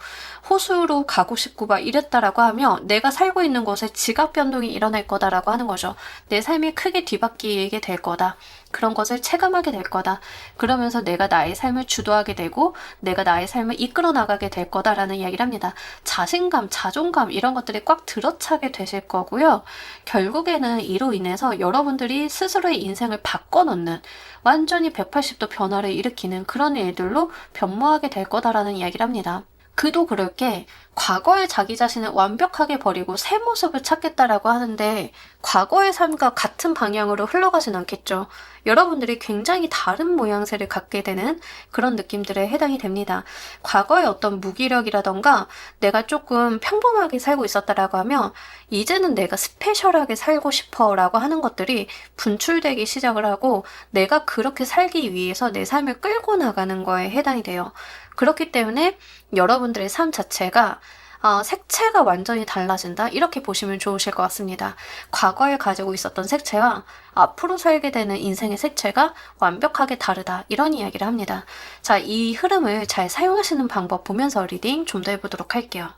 호수로 가고 싶고 막 이랬다라고 하면 내가 살고 있는 곳에 지각 변동이 일어날 거다라고 하는 거죠. 내 삶이 크게 뒤바뀌게 될 거다. 그런 것을 체감하게 될 거다. 그러면서 내가 나의 삶을 주도하게 되고 내가 나의 삶을 이끌어 나가게 될 거다라는 이야기를 합니다. 자신감, 자존감 이런 것들이 꽉 들어차게 되실 거고요. 결국에는 이로 인해서 여러분들이 스스로의 인생을 바꿔놓는 완전히 180도 변화를 일으키는 그런 일들로 변모하게 될 거다라는 이야기를 합니다. 그도 그럴 게 과거의 자기 자신을 완벽하게 버리고 새 모습을 찾겠다라고 하는데 과거의 삶과 같은 방향으로 흘러가진 않겠죠. 여러분들이 굉장히 다른 모양새를 갖게 되는 그런 느낌들에 해당이 됩니다. 과거의 어떤 무기력이라던가 내가 조금 평범하게 살고 있었다라고 하면 이제는 내가 스페셜하게 살고 싶어 라고 하는 것들이 분출되기 시작을 하고 내가 그렇게 살기 위해서 내 삶을 끌고 나가는 거에 해당이 돼요. 그렇기 때문에 여러분들의 삶 자체가 색채가 완전히 달라진다? 이렇게 보시면 좋으실 것 같습니다. 과거에 가지고 있었던 색채와 앞으로 살게 되는 인생의 색채가 완벽하게 다르다. 이런 이야기를 합니다. 자, 이 흐름을 잘 사용하시는 방법 보면서 리딩 좀 더 해보도록 할게요.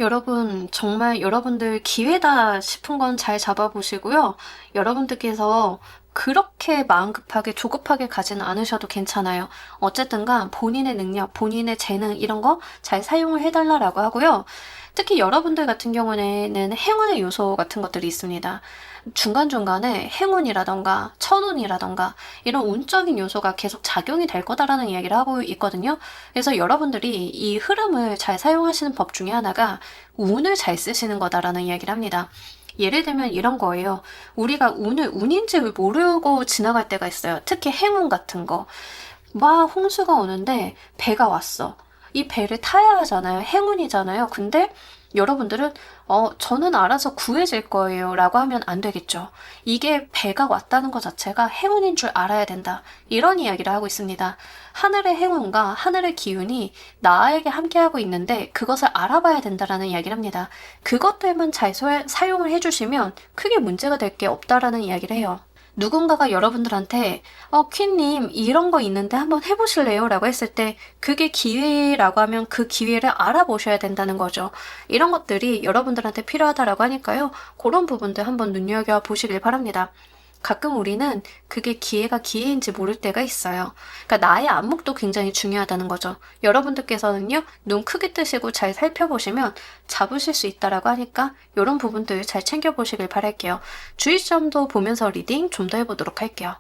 여러분, 정말 여러분들 기회다 싶은 건 잘 잡아보시고요. 여러분들께서 그렇게 마음 급하게 조급하게 가지는 않으셔도 괜찮아요. 어쨌든간 본인의 능력, 본인의 재능 이런 거 잘 사용을 해달라고 하고요. 특히 여러분들 같은 경우에는 행운의 요소 같은 것들이 있습니다. 중간중간에 행운이라던가 천운이라던가 이런 운적인 요소가 계속 작용이 될 거다라는 이야기를 하고 있거든요. 그래서 여러분들이 이 흐름을 잘 사용하시는 법 중에 하나가 운을 잘 쓰시는 거다라는 이야기를 합니다. 예를 들면 이런 거예요. 우리가 운을 운인지 모르고 지나갈 때가 있어요. 특히 행운 같은 거. 막 홍수가 오는데 배가 왔어. 이 배를 타야 하잖아요. 행운이잖아요. 근데 여러분들은 저는 알아서 구해질 거예요 라고 하면 안 되겠죠. 이게 배가 왔다는 것 자체가 행운인 줄 알아야 된다. 이런 이야기를 하고 있습니다. 하늘의 행운과 하늘의 기운이 나에게 함께하고 있는데 그것을 알아봐야 된다라는 이야기를 합니다. 그것들만 잘 사용을 해주시면 크게 문제가 될 게 없다라는 이야기를 해요. 누군가가 여러분들한테 퀸님 이런 거 있는데 한번 해보실래요? 라고 했을 때 그게 기회라고 하면 그 기회를 알아보셔야 된다는 거죠. 이런 것들이 여러분들한테 필요하다라고 하니까요. 그런 부분들 한번 눈여겨보시길 바랍니다. 가끔 우리는 그게 기회가 기회인지 모를 때가 있어요. 그러니까 나의 안목도 굉장히 중요하다는 거죠. 여러분들께서는요, 눈 크게 뜨시고 잘 살펴보시면 잡으실 수 있다라고 하니까 이런 부분들 잘 챙겨보시길 바랄게요. 주의점도 보면서 리딩 좀 더 해보도록 할게요.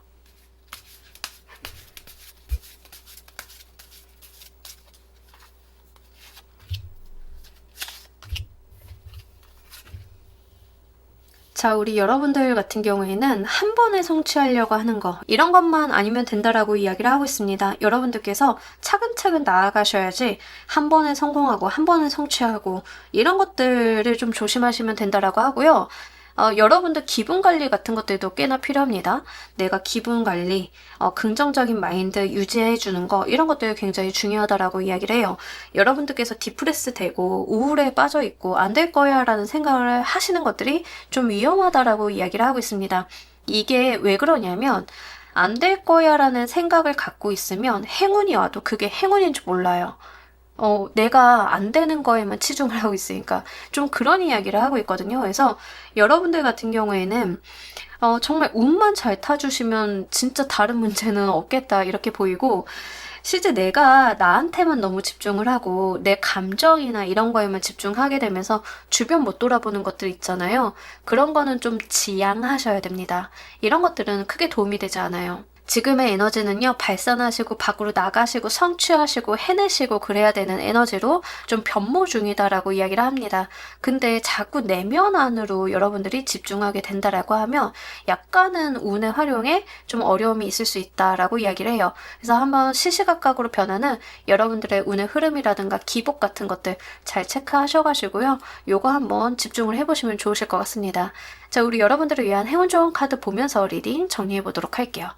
자, 우리 여러분들 같은 경우에는 한 번에 성취하려고 하는 거 이런 것만 아니면 된다라고 이야기를 하고 있습니다. 여러분들께서 차근차근 나아가셔야지 한 번에 성공하고 한 번에 성취하고 이런 것들을 좀 조심하시면 된다라고 하고요. 여러분들 기분 관리 같은 것들도 꽤나 필요합니다. 내가 기분 관리, 긍정적인 마인드 유지해주는 거 이런 것들 굉장히 중요하다라고 이야기를 해요. 여러분들께서 디프레스 되고 우울에 빠져있고 안 될 거야 라는 생각을 하시는 것들이 좀 위험하다라고 이야기를 하고 있습니다. 이게 왜 그러냐면 안 될 거야 라는 생각을 갖고 있으면 행운이 와도 그게 행운인 줄 몰라요. 내가 안 되는 거에만 치중을 하고 있으니까 좀 그런 이야기를 하고 있거든요. 그래서 여러분들 같은 경우에는 정말 운만 잘 타주시면 진짜 다른 문제는 없겠다 이렇게 보이고 실제 내가 나한테만 너무 집중을 하고 내 감정이나 이런 거에만 집중하게 되면서 주변 못 돌아보는 것들 있잖아요. 그런 거는 좀 지양하셔야 됩니다. 이런 것들은 크게 도움이 되지 않아요. 지금의 에너지는요, 발산하시고 밖으로 나가시고 성취하시고 해내시고 그래야 되는 에너지로 좀 변모 중이다라고 이야기를 합니다. 근데 자꾸 내면 안으로 여러분들이 집중하게 된다라고 하면 약간은 운의 활용에 좀 어려움이 있을 수 있다라고 이야기를 해요. 그래서 한번 시시각각으로 변하는 여러분들의 운의 흐름이라든가 기복 같은 것들 잘 체크하셔가지고요. 요거 한번 집중을 해보시면 좋으실 것 같습니다. 자, 우리 여러분들을 위한 행운 좋은 카드 보면서 리딩 정리해 보도록 할게요.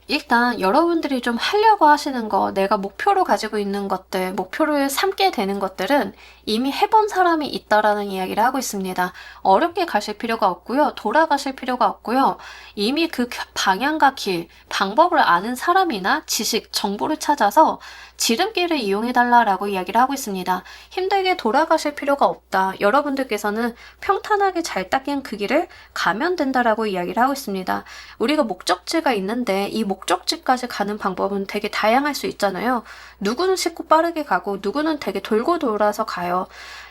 일단 여러분들이 좀 하려고 하시는 거, 내가 목표로 가지고 있는 것들, 목표를 삼게 되는 것들은 이미 해본 사람이 있다라는 이야기를 하고 있습니다. 어렵게 가실 필요가 없고요. 돌아가실 필요가 없고요. 이미 그 방향과 길, 방법을 아는 사람이나 지식, 정보를 찾아서 지름길을 이용해달라라고 이야기를 하고 있습니다. 힘들게 돌아가실 필요가 없다. 여러분들께서는 평탄하게 잘 닦인 그 길을 가면 된다라고 이야기를 하고 있습니다. 우리가 목적지가 있는데 이 목적지까지 가는 방법은 되게 다양할 수 있잖아요. 누구는 쉽고 빠르게 가고 누구는 되게 돌고 돌아서 가요.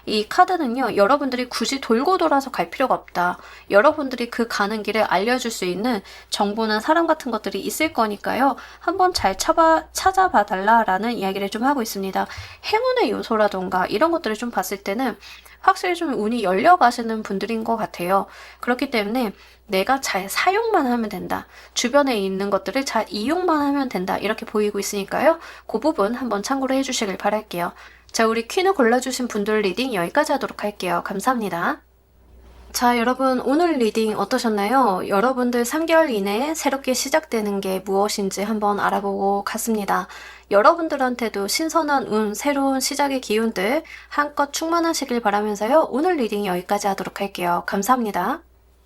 이 카드는요, 여러분들이 굳이 돌고 돌아서 갈 필요가 없다. 여러분들이 그 가는 길을 알려줄 수 있는 정보나 사람 같은 것들이 있을 거니까요. 한번 잘 찾아봐 달라라는 이야기를 좀 하고 있습니다. 행운의 요소라던가 이런 것들을 좀 봤을 때는 확실히 좀 운이 열려 가시는 분들인 것 같아요. 그렇기 때문에 내가 잘 사용만 하면 된다. 주변에 있는 것들을 잘 이용만 하면 된다. 이렇게 보이고 있으니까요. 그 부분 한번 참고로 해주시길 바랄게요. 자, 우리 퀸을 골라주신 분들 리딩 여기까지 하도록 할게요. 감사합니다. 자, 여러분 오늘 리딩 어떠셨나요? 여러분들 3개월 이내에 새롭게 시작되는 게 무엇인지 한번 알아보고 갔습니다. 여러분들한테도 신선한 운, 새로운 시작의 기운들 한껏 충만하시길 바라면서요. 오늘 리딩 여기까지 하도록 할게요. 감사합니다.